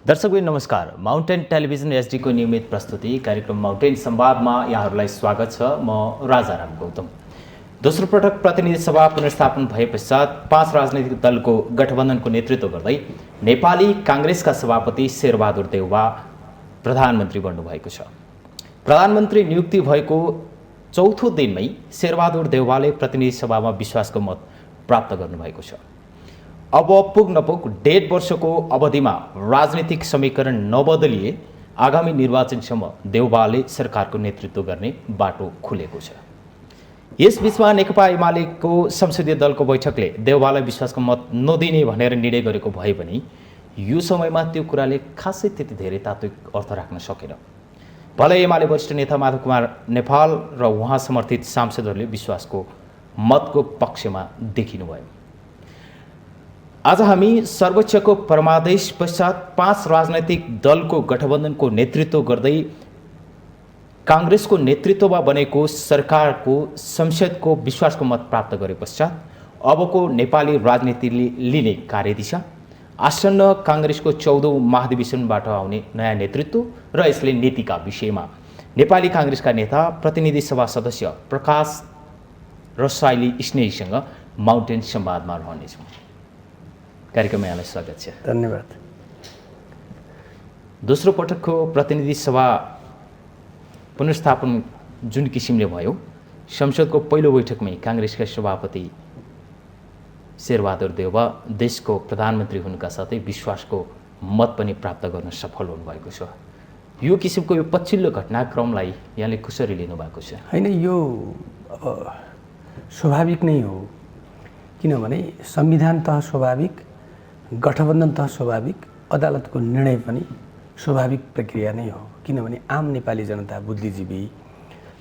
दर्शकबिन नमस्कार। Mountain television HD को नियमित प्रस्तुति कार्यक्रम माउन्टेन संवादमा यहाँहरूलाई स्वागत छ। म राजाराम गौतम। दोस्रो पटक प्रतिनिधि सभा पुनर्स्थापन भए पश्चात 5 राजनैतिक दलको गठबन्धनको नेतृत्व गर्दै नेपाली काङ्ग्रेसका सभापति शेरबहादुर देउवा प्रधानमन्त्री बन्नुभएको छ। प्रधानमन्त्री नियुक्ति भएको चौथो दिनमै शेरबहादुर देउवाले प्रतिनिधि सभामा विश्वासको मत प्राप्त गर्नुभएको छ। अब पुग नपुग 1.5 वर्षको अवधिमा राजनीतिक समीकरण नबदलिए आगामी निर्वाचनसम्म देउवाले सरकारको नेतृत्व गर्ने बाटो खुलेको छ। यसबीचमा नेकपा एमालेको संसदीय दलको बैठकले देउवालाई विश्वासको मत नदिने भनेर निर्णय गरेको भए पनि यो समयमा त्यो कुराले खासै त्यति धेरै तात्विक अर्थ राख्न सकेन। भलै एमाले वरिष्ठ नेता माधव कुमार नेपाल र उहाँ समर्थित सांसदहरूले विश्वासको मतको पक्षमा देखिनुभयो। आज हामी सर्वोच्चको परमादेश पश्चात 5 राजनैतिक दलको गठबन्धनको नेतृत्व गर्दै काङ्ग्रेसको नेतृत्वमा बनेको सरकारको संसदको विश्वासको मत प्राप्त गरे पश्चात अबको नेपाली राजनीतिले लिने कार्यदिशा, आसन्न काङ्ग्रेसको 14औं महाधिवेशनबाट आउने नयाँ नेतृत्व र यसले नीतिका विषयमा नेपाली काङ्ग्रेसका नेता प्रतिनिधि सभा सदस्य प्रकाश रसाइली स्नेहीसँग माउन्टेन संवादमा रहनेछौँ। कार्यक्रममा यहाँलाई स्वागत छ। धन्यवाद। दोस्रो पटकको प्रतिनिधि सभा पुनर्स्थापन जुन किसिमले भयो, संसदको पहिलो बैठकमै काङ्ग्रेसका सभापति शेरबहादुर देउवा देशको प्रधानमन्त्री हुनुका साथै विश्वासको मत पनि प्राप्त गर्न सफल हुनुभएको छ। यो किसिमको यो पछिल्लो घटनाक्रमलाई यहाँले कसरी लिनुभएको छ? हैन, यो स्वाभाविक नै हो। किनभने संविधान तह स्वाभाविक, गठबन्धन तह स्वाभाविक, अदालतको निर्णय पनि स्वाभाविक प्रक्रिया नै हो। किनभने आम नेपाली जनता, बुद्धिजीवी,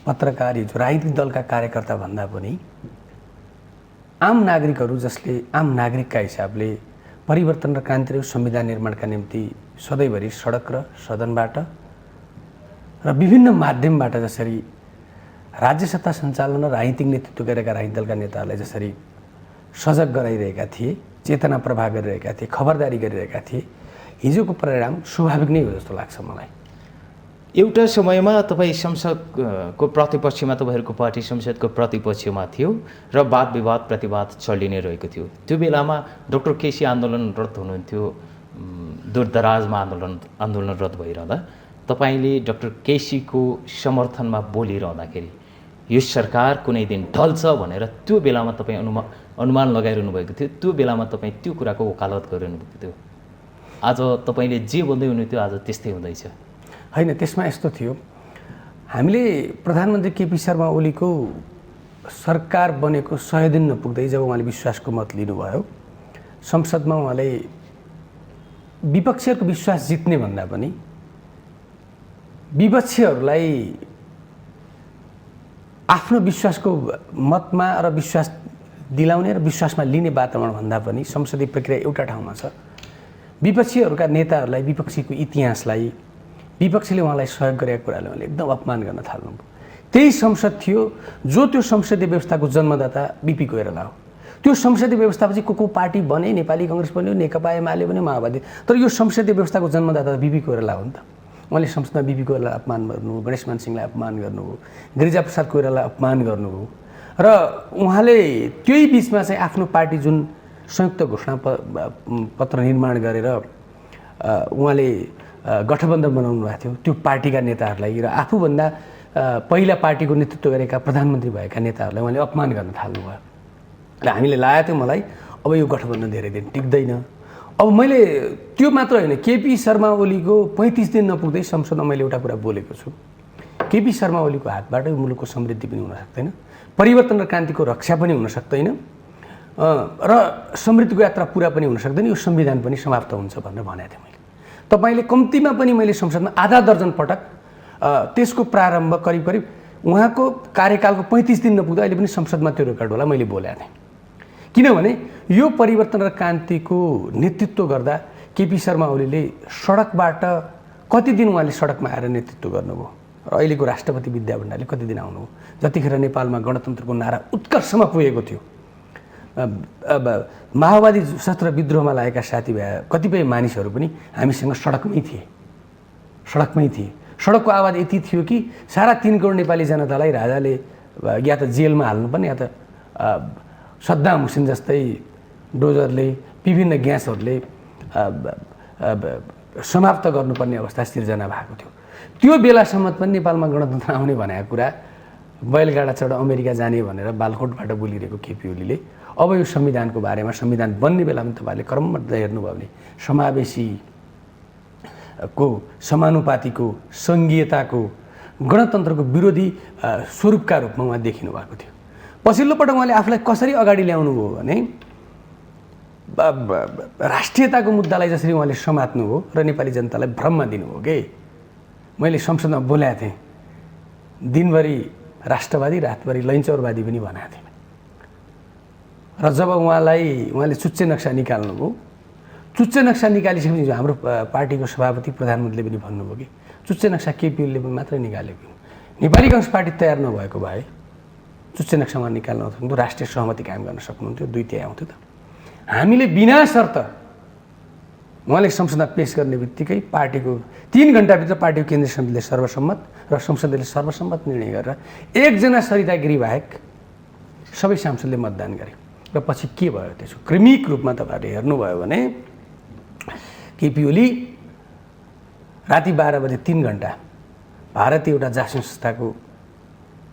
पत्रकार, जो राजनीतिक दलका कार्यकर्ता भन्दा पनि आम नागरिकहरू जसले आम नागरिकका हिसाबले परिवर्तन र क्रान्ति र संविधान निर्माणका निम्ति सधैँभरि सडक र सदनबाट र विभिन्न माध्यमबाट जसरी राज्य सत्ता सञ्चालन र राजनीतिक नेतृत्व गरेका राजनीतिक दलका नेताहरूलाई जसरी सजग गराइरहेका थिए, चेतना प्रवाह गरिरहेका थिए, खबरदारी गरिरहेका थिए, हिजोको परिणाम स्वाभाविक नै हो जस्तो लाग्छ मलाई। एउटा समयमा तपाईँ संसदको प्रतिपक्षमा, तपाईँहरूको पार्टी संसदको प्रतिपक्षमा थियो र वाद विवाद प्रतिवाद चलि नै रहेको थियो। त्यो बेलामा डाक्टर केसी आन्दोलनरत हुनुहुन्थ्यो। दूरदराजमा आन्दोलनरत भइरहँदा तपाईँले डाक्टर केसीको समर्थनमा बोलिरहँदाखेरि यो सरकार कुनै दिन ढल्छ भनेर त्यो बेलामा तपाईँ अनुमान लगाइरहनु भएको थियो। त्यो बेलामा तपाईँ त्यो कुराको वकालत गरिरहनु भएको थियो। आज तपाईँले जे भन्दै हुनुहुन्थ्यो आज त्यस्तै हुँदैछ। हैन, त्यसमा यस्तो थियो, हामीले प्रधानमन्त्री केपी शर्मा ओलीको सरकार बनेको 100 दिन नपुग्दै जब उहाँले विश्वासको मत लिनुभयो, संसदमा उहाँले विपक्षीहरूको विश्वास जित्ने भन्दा पनि विपक्षीहरूलाई आफ्नो विश्वासको मतमा र विश्वास दिलाउने र विश्वासमा लिने वातावरण भन्दा पनि संसदीय प्रक्रिया एउटा ठाउँमा छ। विपक्षीहरूका नेताहरूलाई, विपक्षीको इतिहासलाई, विपक्षीले उहाँलाई सहयोग गरेका कुराले उहाँले एकदम अपमान गर्न थाल्नुभयो। त्यही संसद थियो जो त्यो संसदीय व्यवस्थाको जन्मदाता बिपी कोइराला हो। त्यो संसदीय व्यवस्थापछि को पार्टी बने, नेपाली काङ्ग्रेस बन्यो, नेकपा एमाले बन्यो, माओवादी, तर यो संसदीय व्यवस्थाको जन्मदाता बिपी कोइराला हो नि त। उहाँले संसदमा बिपी कोइराला अपमान गर्नुभयो, गणेशमान सिंहलाई अपमान गर्नुभयो, गिरिजाप्रसाद कोइराला अपमान गर्नुभयो र उहाँले त्यही बिचमा चाहिँ आफ्नो पार्टी जुन संयुक्त घोषणा पत्र निर्माण गरेर उहाँले गठबन्धन बनाउनु भएको थियो, त्यो पार्टीका नेताहरूलाई र आफूभन्दा पहिला पार्टीको नेतृत्व गरेका प्रधानमन्त्री भएका नेताहरूलाई उहाँले अपमान गर्न थाल्नुभयो। र हामीले लागेको थियो मलाई अब यो गठबन्धन धेरै दिन टिक्दैन। अब मैले त्यो मात्र होइन, केपी शर्मा ओलीको 35 दिन नपुग्दै संसदमा मैले एउटा कुरा बोलेको छु, केपी शर्मा ओलीको हातबाट यो मुलुकको समृद्धि पनि हुन सक्दैन, परिवर्तन र क्रान्तिको रक्षा पनि हुन सक्दैन र समृद्धिको यात्रा पुरा पनि हुन सक्दैन, यो संविधान पनि समाप्त हुन्छ भनेर भनेको थिएँ मैले। तपाईँले कम्तीमा पनि मैले संसदमा आधा दर्जन पटक त्यसको प्रारम्भ करिब करिब उहाँको कार्यकालको 35 दिन नपुग्दा अहिले पनि संसदमा त्यो रेकर्ड होला मैले बोलेको थिएँ। किनभने यो परिवर्तन र क्रान्तिको नेतृत्व गर्दा केपी शर्मा ओलीले सडकबाट कति दिन उहाँले सडकमा आएर नेतृत्व गर्नुभयो र अहिलेको राष्ट्रपति विद्या भण्डारले कति दिन आउनुभयो, जतिखेर नेपालमा गणतन्त्रको नारा उत्कर्षमा पुगेको थियो, अब माओवादी सशस्त्र विद्रोहमा लागेका साथीभाइ कतिपय मानिसहरू पनि हामीसँग सडकमै थिए। सडकको आवाज यति थियो कि सारा 3 करोड नेपाली जनतालाई राजाले या त जेलमा हाल्नुपर्ने या त सद्दाम हुसेन जस्तै डोजरले विभिन्न ग्यासहरूले समाप्त गर्नुपर्ने अवस्था सिर्जना भएको थियो। त्यो बेलासम्म पनि नेपालमा गणतन्त्र आउने भनेको कुरा बैलगाडा चढ अमेरिका जाने भनेर बालकोटबाट बोलिरहेको केपी ओलीले अब यो संविधानको बारेमा संविधान बन्ने बेलामा तपाईँहरूले क्रममा हेर्नुभयो भने समावेशीको समानुपातिको सङ्घीयताको गणतन्त्रको विरोधी स्वरूपका रूपमा उहाँ देखिनु भएको थियो। पछिल्लो पटक उहाँले आफूलाई कसरी अगाडि ल्याउनु भयो भने राष्ट्रियताको मुद्दालाई जसरी उहाँले समात्नु हो र नेपाली जनतालाई भ्रममा दिनुभयो के। मैले संसदमा बोलेको थिएँ, दिनभरि राष्ट्रवादी रातभरि लैनचौरवादी पनि भनेको थिएँ। र जब उहाँले चुच्चे नक्सा निकाल्नुभयो, चुच्चे नक्सा निकालिसकेपछि हाम्रो पार्टीको सभापति प्रधानमन्त्रीले पनि भन्नुभयो कि चुच्चे नक्सा केपी ओलीले मात्रै निकालेको, नेपाली काङ्ग्रेस पार्टी तयार नभएको भए चुच्चे नक्सामा निकाल्न आउँथ्यो, राष्ट्रिय सहमति कायम गर्न सक्नुहुन्थ्यो, 2/3 आउँथ्यो त। हामीले बिना शर्त उहाँले संसदमा पेश गर्ने बित्तिकै पार्टीको 3 घण्टाभित्र पार्टीको केन्द्रीय समितिले सर्वसम्मत र संसदले सर्वसम्मत निर्णय गरेर एकजना सरिता गिरी बाहेक सबै सांसदले मतदान गरे। र पछि के भयो त्यसो क्रमिक रूपमा तपाईँहरूले हेर्नुभयो भने केपी ओली राति 12 बजे 3 घण्टा भारतीय एउटा जासुस संस्थाको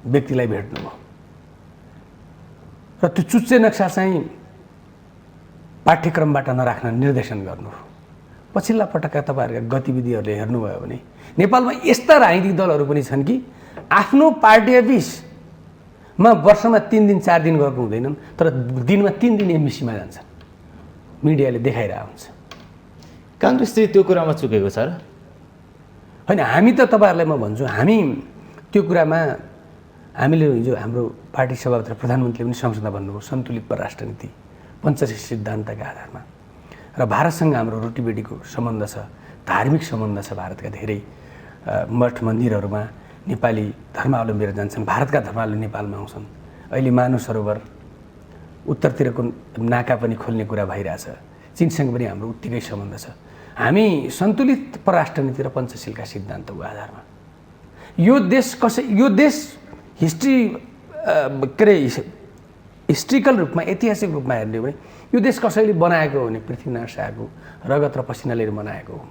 व्यक्तिलाई भेट्नुभयो र त्यो चुच्चे नक्सा चाहिँ पाठ्यक्रमबाट नराख्न निर्देशन गर्नुभयो। पछिल्ला पटकका तपाईँहरूका गतिविधिहरूले हेर्नुभयो भने नेपालमा यस्ता राजनीतिक दलहरू पनि छन् कि आफ्नो पार्टी अफिसमा वर्षमा 3 दिन 4 दिन गएको हुँदैनन्, तर दिनमा 3 दिन एमबिसीमा जान्छन्, मिडियाले देखाइरहेको हुन्छ। काङ्ग्रेस चाहिँ त्यो कुरामा चुकेको छ र? होइन, हामी त तपाईँहरूलाई म भन्छु, हामी त्यो कुरामा हामीले हिजो हाम्रो पार्टी सभापति प्रधानमन्त्रीले पनि संसदमा भन्नुभयो सन्तुलित परराष्ट्र नीति पञ्चशील सिद्धान्तका आधारमा र भारतसँग हाम्रो रोटीबेटीको सम्बन्ध छ, धार्मिक सम्बन्ध छ। भारतका धेरै मठ मन्दिरहरूमा नेपाली धर्मावलम्बीहरू जान्छन्, भारतका धर्मावलम्बी नेपालमा आउँछन्। अहिले मानव सरोवर उत्तरतिरको नाका पनि खोल्ने कुरा भइरहेछ, चीनसँग पनि हाम्रो उत्तिकै सम्बन्ध छ। हामी सन्तुलित परराष्ट्र नीति र पञ्चशीलका सिद्धान्तको आधारमा यो देश हिस्ट्री के अरे हिस्ट्रिकल रूपमा ऐतिहासिक रूपमा हेर्ने हो भने यो देश कसैले बनाएको हो भने पृथ्वीनारायण शाहको रगत र पसिना लिएर बनाएको हो,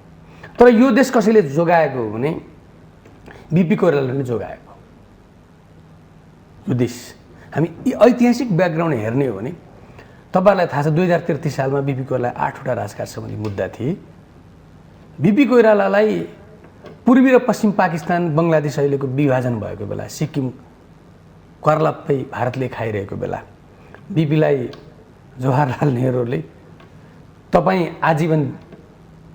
तर यो देश कसैले जोगाएको हो भने बिपी कोइरालाले नै जोगाएको यो देश। हामी ऐतिहासिक ब्याकग्राउन्ड हेर्ने हो भने तपाईँहरूलाई थाहा छ 2033 सालमा बिपी कोइराला 8वटा राजकाज सम्बन्धी मुद्दा थिए। बिपी कोइरालालाई पूर्वी र पश्चिम पाकिस्तान बङ्गलादेश अहिलेको विभाजन भएको बेला, सिक्किम कर्लप्पै भारतले खाइरहेको बेला बिपीलाई जवाहरलाल नेहरूले तपाईँ आजीवन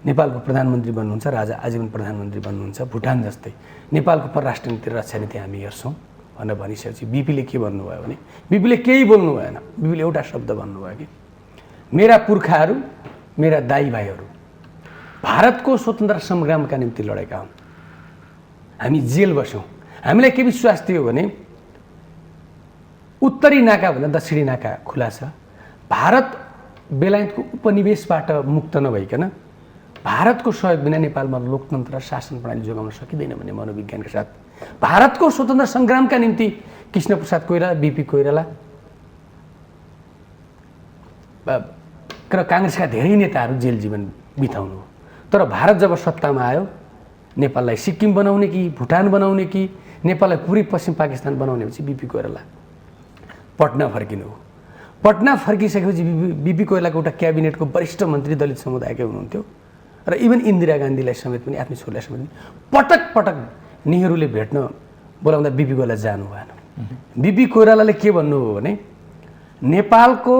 नेपालको प्रधानमन्त्री बन्नुहुन्छ, राजा आजीवन प्रधानमन्त्री बन्नुहुन्छ, भुटान जस्तै नेपालको परराष्ट्र नीति र रक्षा नीति हामी हेर्छौँ भनेर भनिसकेपछि बिपीले के भन्नुभयो भने बिपीले केही बोल्नु भएन। बिपीले एउटा शब्द भन्नुभयो कि मेरा पुर्खाहरू, मेरा दाइ भाइहरू भारतको स्वतन्त्र सङ्ग्रामका निम्ति लडेका हुन्, हामी जेल बस्यौँ। हामीलाई के विश्वास थियो भने उत्तरी नाकाभन्दा दक्षिणी नाका खुला छ, भारत बेलायतको उपनिवेशबाट मुक्त नभइकन भारतको सहयोग बिना नेपालमा लोकतन्त्र र शासन प्रणाली जोगाउन सकिँदैन भन्ने मनोविज्ञानका साथ भारतको स्वतन्त्र सङ्ग्रामका निम्ति कृष्णप्रसाद कोइराला, बिपी कोइराला र काङ्ग्रेसका धेरै नेताहरू जेल जीवन बिताउनु हो। तर भारत जब सत्तामा आयो नेपाललाई सिक्किम बनाउने कि भुटान बनाउने कि नेपाललाई पूर्वी पश्चिम पाकिस्तान बनाउने पछि बिपी कोइराला पटना फर्किनु हो। पटना फर्किसकेपछि बिपी कोइरालाको एउटा क्याबिनेटको वरिष्ठ मन्त्री दलित समुदायकै हुनुहुन्थ्यो र इभन इन्दिरा गान्धीलाई समेत पनि आफ्नो छोरीलाई समेत पटक पटक नेहरूले भेट्न बोलाउँदा बिपी कोइराला जानु भएन। बिपी कोइरालाले के भन्नुभयो भने नेपालको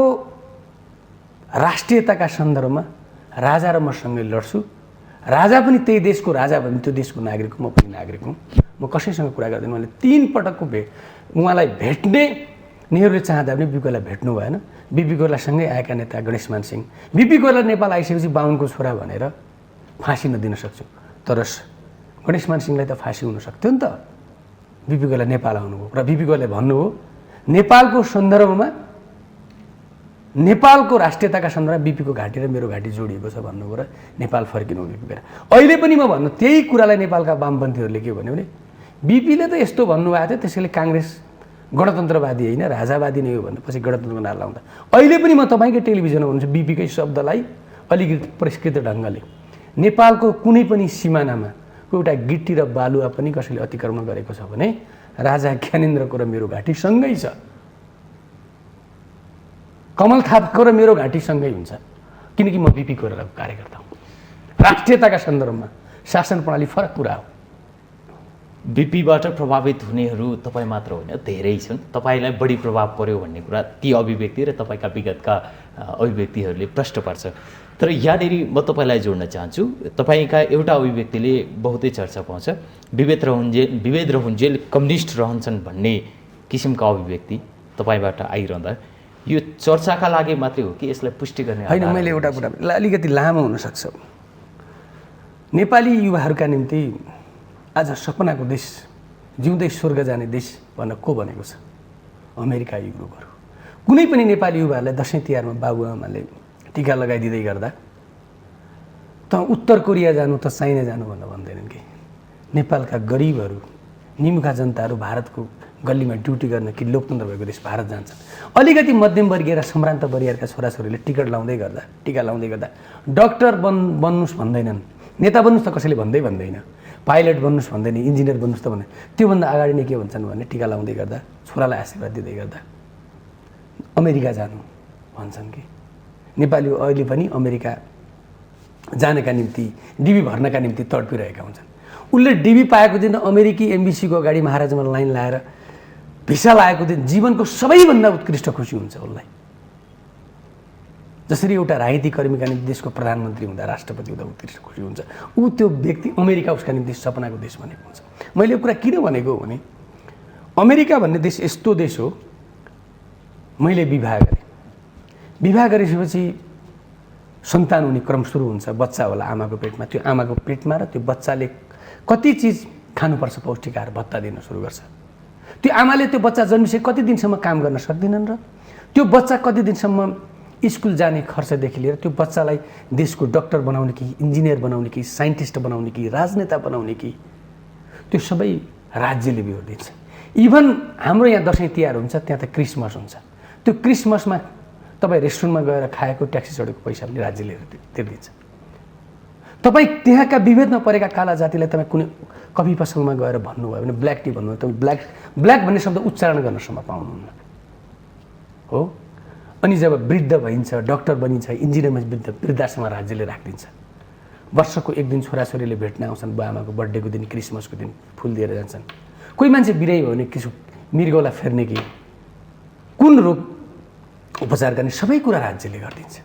राष्ट्रियताका सन्दर्भमा राजा र मसँगै लड्छु, राजा पनि त्यही देशको राजा भने त्यो देशको नागरिक हो, म पनि नागरिक हुँ, म कसैसँग कुरा गर्दैन। उहाँले 3 पटकको उहाँलाई भेट्ने नेहरूले चाहँदा पनि बिपी कोइराला भेट्नु भएन। बिपी कोइरालासँगै आएका नेता गणेशमान सिंह, बिपी कोइराला नेपाल आइसकेपछि बाहुनको छोरा भनेर फाँसी नदिन सक्छु, तर गणेशमान सिंहलाई त फाँसी हुन सक्थ्यो नि त। बिपी कोइराला नेपाल आउनुभयो र बिपी कोइरालाले भन्नुभयो नेपालको सन्दर्भमा नेपालको राष्ट्रियताका सन्दर्भमा बिपीको घाँटी र मेरो घाँटी जोडिएको छ भन्नुभयो र नेपाल फर्किनु बिपी। अहिले पनि म भन्नु त्यही कुरालाई नेपालका वामपन्थीहरूले के भन्यो भने बिपीले त यस्तो भन्नुभएको थियो त्यसैले काङ्ग्रेस गणतन्त्रवादी होइन राजावादी नै हो भने पछि गणतन्त्रको नारा लाउँदा अहिले पनि म तपाईँकै टेलिभिजनमा भन्छु बिपीकै शब्दलाई अलिकति परिष्कृत ढङ्गले नेपालको कुनै पनि सिमानामा एउटा गिट्टी र बालुवा पनि कसैले अतिक्रमण गरेको छ भने राजा ज्ञानेन्द्रको र मेरो घाँटी सँगै छ, कमल थापाको र मेरो घाँटी सँगै हुन्छ, किनकि म बिपी कोइरालाको कार्यकर्ता हुँ। राष्ट्रियताका सन्दर्भमा शासन प्रणाली फरक कुरा हो। बिपीबाट प्रभावित हुनेहरू तपाईँ मात्र होइन, धेरै छन्। तपाईँलाई बढी प्रभाव पर्यो भन्ने कुरा ती अभिव्यक्ति र तपाईँका विगतका अभिव्यक्तिहरूले प्रश्न पार्छ। तर यहाँनिर म तपाईँलाई जोड्न चाहन्छु, तपाईँका एउटा अभिव्यक्तिले बहुतै चर्चा पाउँछ, विभेद रहन्जेल कम्युनिस्ट रहन्छन् भन्ने किसिमका अभिव्यक्ति तपाईँबाट आइरहँदा यो चर्चाका लागि मात्रै हो कि यसलाई पुष्टि गर्ने? होइन, मैले एउटा कुरा अलिकति लामो हुनसक्छ। नेपाली युवाहरूका निम्ति आज सपनाको देश, जिउँदै स्वर्ग जाने देश भन्न को भनेको छ? अमेरिका युरोपहरू। कुनै पनि नेपाली युवाहरूलाई दसैँ तिहारमा बाबुआमाले टिका लगाइदिँदै गर्दा त उत्तर कोरिया जानु त चाइना जानु भनेर भन्दैनन् कि नेपालका गरिबहरू, निमुखा जनताहरू भारतको गल्लीमा ड्युटी गर्न कि लोकतन्त्र भएको देश भारत जान्छन्। अलिकति मध्यमवर्गीय र सम्भ्रान्त परिवारका छोराछोरीले टिकट लाउँदै गर्दा, टिका लाउँदै गर्दा डक्टर बन्नुहोस् भन्दैनन्, नेता बन्नुहोस् त कसैले भन्दैन, पाइलट बन्नुहोस् भन्दैन, इन्जिनियर बन्नुहोस् त भन्दैन। त्योभन्दा अगाडि नै के भन्छन् भने टिका लाउँदै गर्दा, छोरालाई आशीर्वाद दिँदै गर्दा अमेरिका जानु भन्छन् कि नेपाली अहिले पनि अमेरिका जानका निम्ति, डिबी भर्नका निम्ति तडपिरहेका हुन्छन्। उसले डिबी पाएको दिन अमेरिकी एम्बेसीको अगाडि महाराजमा लाइन लाएर भिसा लागेको दिन जीवनको सबैभन्दा उत्कृष्ट खुसी हुन्छ उसलाई। जसरी एउटा राजनीतिक कर्मीका निम्ति देशको प्रधानमन्त्री हुँदा, राष्ट्रपति हुँदा उत्कृष्ट खुसी हुन्छ, ऊ त्यो व्यक्ति अमेरिका उसका निम्ति सपनाको देश भनेको हुन्छ। मैले यो कुरा किन भनेको हो भने अमेरिका भन्ने देश यस्तो देश हो, मैले विवाह गरेपछि सन्तान हुने क्रम सुरु हुन्छ, बच्चा होला आमाको पेटमा, त्यो आमाको पेटमा र त्यो बच्चाले कति चिज खानुपर्छ पौष्टिक आहार भत्ता दिन सुरु गर्छ। त्यो आमाले त्यो बच्चा जन्मिसके कति दिनसम्म काम गर्न सक्दिनन् र त्यो बच्चा कति दिनसम्म स्कुल जाने खर्चदेखि लिएर त्यो बच्चालाई देशको डक्टर बनाउने कि इन्जिनियर बनाउने कि साइन्टिस्ट बनाउने कि राजनेता बनाउने कि त्यो सबै राज्यले बिहोरिदिन्छ। इभन हाम्रो यहाँ दसैँ तिहार हुन्छ, त्यहाँ त क्रिसमस हुन्छ, त्यो क्रिसमसमा तपाईँ रेस्टुरेन्टमा गएर खाएको ट्याक्सी चढेको पैसा पनि राज्यले तिर्दिन्छ। तपाईँ त्यहाँका विभेदमा परेका काला जातिलाई तपाईँ कुनै कफी पसलमा गएर भन्नुभयो भने ब्ल्याक टी भन्नुभयो, तपाईँ ब्ल्याक भन्ने शब्द उच्चारण गर्नसम्म पाउनुहुन्न हो। अनि जब वृद्ध भइन्छ, डक्टर बनिन्छ, इन्जिनियरमा वृद्धाश्रममा राज्यले राखिदिन्छ। वर्षको एक दिन छोराछोरीले भेट्न आउँछन्, बुवाआमाको बर्थडेको दिन, क्रिसमसको दिन फुल दिएर जान्छन्। कोही मान्छे बिरामी भयो भने मृगौला फेर्ने कि कुन रोग उपचार गर्ने सबै कुरा राज्यले गरिदिन्छ।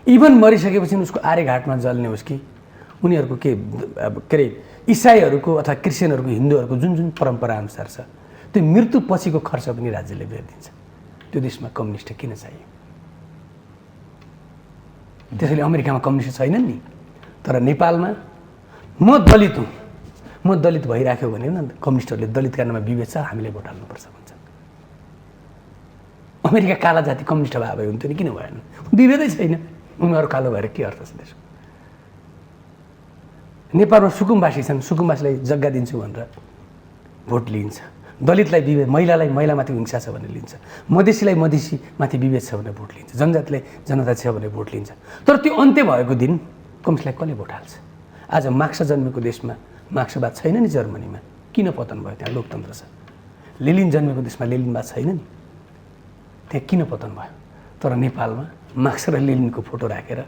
इभन मरिसकेपछि उसको आर्यघाटमा जल्ने होस् कि उनीहरूको के अरे इसाईहरूको अथवा क्रिस्चियनहरूको, हिन्दूहरूको जुन जुन परम्परा अनुसार छ त्यो मृत्यु पछिको खर्च पनि राज्यले बेर्दिन्छ। त्यो देशमा कम्युनिस्ट किन चाहियो? त्यसैले अमेरिकामा कम्युनिस्ट छैनन् नि, तर नेपालमा म दलित हुँ, म दलित भइराख्यो भने न कम्युनिस्टहरूले दलितका नाममा विभेद छ, हामीले भोट हाल्नुपर्छ भन्छ। अमेरिका काला जाति कम्युनिस्ट भए हुन्थ्यो नि, किन भएन? विभेदै छैन, उनीहरू कालो भएर के अर्थ छ त्यसको? नेपालमा सुकुम्बासी छन्, सुकुम्बासीलाई जग्गा दिन्छु भनेर भोट लिन्छ। दलितलाई विभेद, महिलालाई महिलामाथि हिंसा छ भने लिन्छ, मधेसीलाई मधेसीमाथि विभेद छ भने भोट लिन्छ, जनजातिलाई जनता छ भने भोट लिन्छ। तर त्यो अन्त्य भएको दिन कम्युनिस्टलाई कसले भोट हाल्छ? आज मार्क्स जन्मेको देशमा मार्क्सवाद छैन नि, जर्मनीमा किन पतन भयो? त्यहाँ लोकतन्त्र छ। लेनिन जन्मेको देशमा लेनिनवाद छैन नि, त्यहाँ किन पतन भयो? तर नेपालमा मार्क्स र लेनिनको फोटो राखेर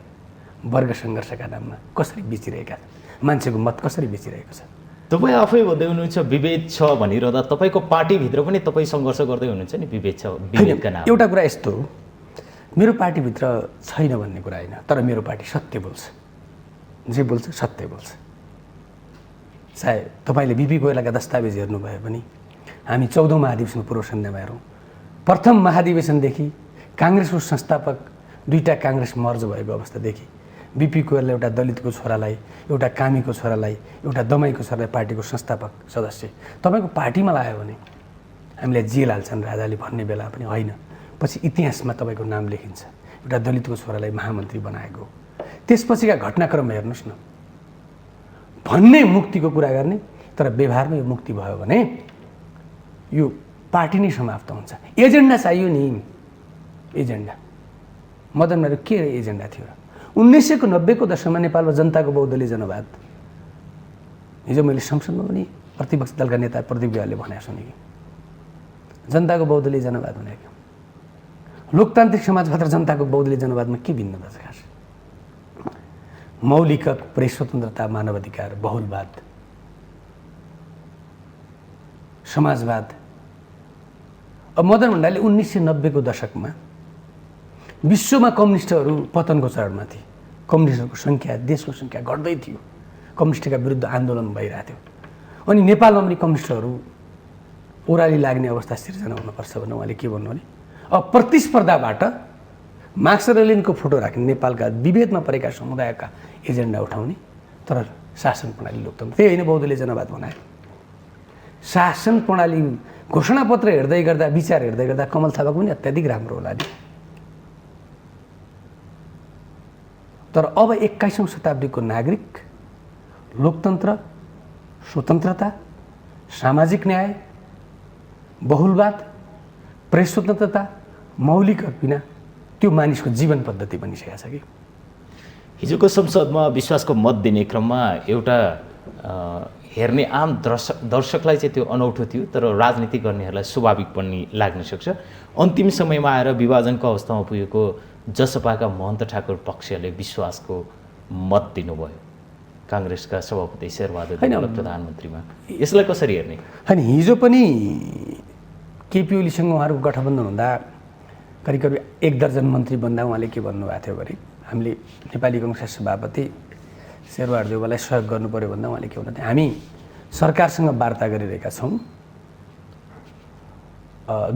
वर्ग सङ्घर्षका नाममा कसरी बेचिरहेका छन्, मान्छेको मत कसरी बेचिरहेको छ। तपाईँ आफै भन्दै हुनुहुन्छ विभेद छ भनिरहँदा तपाईँको पार्टीभित्र पनि तपाईँ सङ्घर्ष गर्दै हुनुहुन्छ नि विभेद छ, विभेदका नाम। एउटा कुरा यस्तो हो, मेरो पार्टीभित्र छैन भन्ने कुरा होइन, तर मेरो पार्टी सत्य बोल्छ, जे बोल्छ सत्य बोल्छ। चाहे तपाईँले बिपी कोइरालाका दस्तावेज हेर्नुभयो भने हामी 14औं महाधिवेशनको पूर्व सन्ध्यामा हेरौँ, प्रथम महाधिवेशनदेखि काङ्ग्रेसको संस्थापक दुईटा काङ्ग्रेस मर्ज भएको अवस्थादेखि बिपी कोइराला एउटा दलितको छोरालाई, एउटा कामीको छोरालाई, एउटा दमाईको छोरालाई पार्टीको संस्थापक सदस्य तपाईँको पार्टीमा लाग्यो भने हामीलाई जेल हाल्छन् राजाले भन्ने बेला पनि होइन। पछि इतिहासमा तपाईँको नाम लेखिन्छ, एउटा दलितको छोरालाई महामन्त्री बनाएको। त्यसपछिका घटनाक्रम हेर्नुहोस् न, भन्ने मुक्तिको कुरा गर्ने, तर व्यवहारमा यो मुक्ति भयो भने यो पार्टी नै समाप्त हुन्छ। एजेन्डा चाहियो नि, एजेन्डा। मदन माडल के एजेन्डा थियो र? 1990 को दशकमा नेपालमा जनताको बहुदलीय जनवाद, हिजो मैले संसदमा पनि प्रतिपक्ष दलका नेता प्रदीप गेवालीले भनेको सुने कि जनताको बहुदलीय जनवाद भनेको लोकतान्त्रिक समाजभित्र जनताको बहुदलीय जनवादमा के भिन्नता छ? खास मौलिक प्रेस स्वतन्त्रता, मानवाधिकार, बहुलवाद, समाजवाद। अब मदन भण्डारीले 1990 को दशकमा विश्वमा कम्युनिस्टहरू पतनको चरणमा थिए, कम्युनिस्टहरूको सङ्ख्या, देशको सङ्ख्या घट्दै थियो, कम्युनिस्टका विरुद्ध आन्दोलन भइरहेको थियो। अनि नेपालमा पनि कम्युनिस्टहरू ओह्राली लाग्ने अवस्था सिर्जना हुनुपर्छ भने उहाँले के भन्नु भने अब प्रतिस्पर्धाबाट मार्क्स र लेनिनको फोटो राख्ने, नेपालका विभेदमा परेका समुदायका एजेन्डा उठाउने, तर शासन प्रणाली लोकतन्त्र, त्यही होइन बहुदलीय जनवाद बनाए। शासन प्रणाली घोषणापत्र हेर्दै गर्दा, विचार हेर्दै गर्दा कमल थापाको पनि अत्याधिक राम्रो होला नि। तर अब 21औं शताब्दीको नागरिक लोकतन्त्र, स्वतन्त्रता, सामाजिक न्याय, बहुलवाद, प्रेस स्वतन्त्रता, मौलिक हक बिना त्यो मानिसको जीवन पद्धति बनिसकेको छ कि। हिजोको संसदमा विश्वासको मत दिने क्रममा एउटा हेर्ने आम दर्शकलाई चाहिँ त्यो अनौठो थियो, तर राजनीति गर्नेहरूलाई स्वाभाविक पनि लाग्न सक्छ। अन्तिम समयमा आएर विभाजनको अवस्थामा पुगेको जसपाका महन्त ठाकुर पक्षले विश्वासको मत दिनुभयो, काङ्ग्रेसका सभापति शेरबहादुर देउवा प्रधानमन्त्रीमा, यसलाई कसरी हेर्ने? होइन, हिजो पनि केपी ओलीसँग उहाँहरूको गठबन्धन हुँदा करिब करिब 1 दर्जन मन्त्री बन्दा उहाँले के भन्नुभएको थियो भने हामीले नेपाली काङ्ग्रेसका सभापति शेरबहादुर देउवालाई सहयोग गर्नु पऱ्यो भन्दा उहाँले के भन्नुहुन्थ्यो, हामी सरकारसँग वार्ता गरिरहेका छौँ,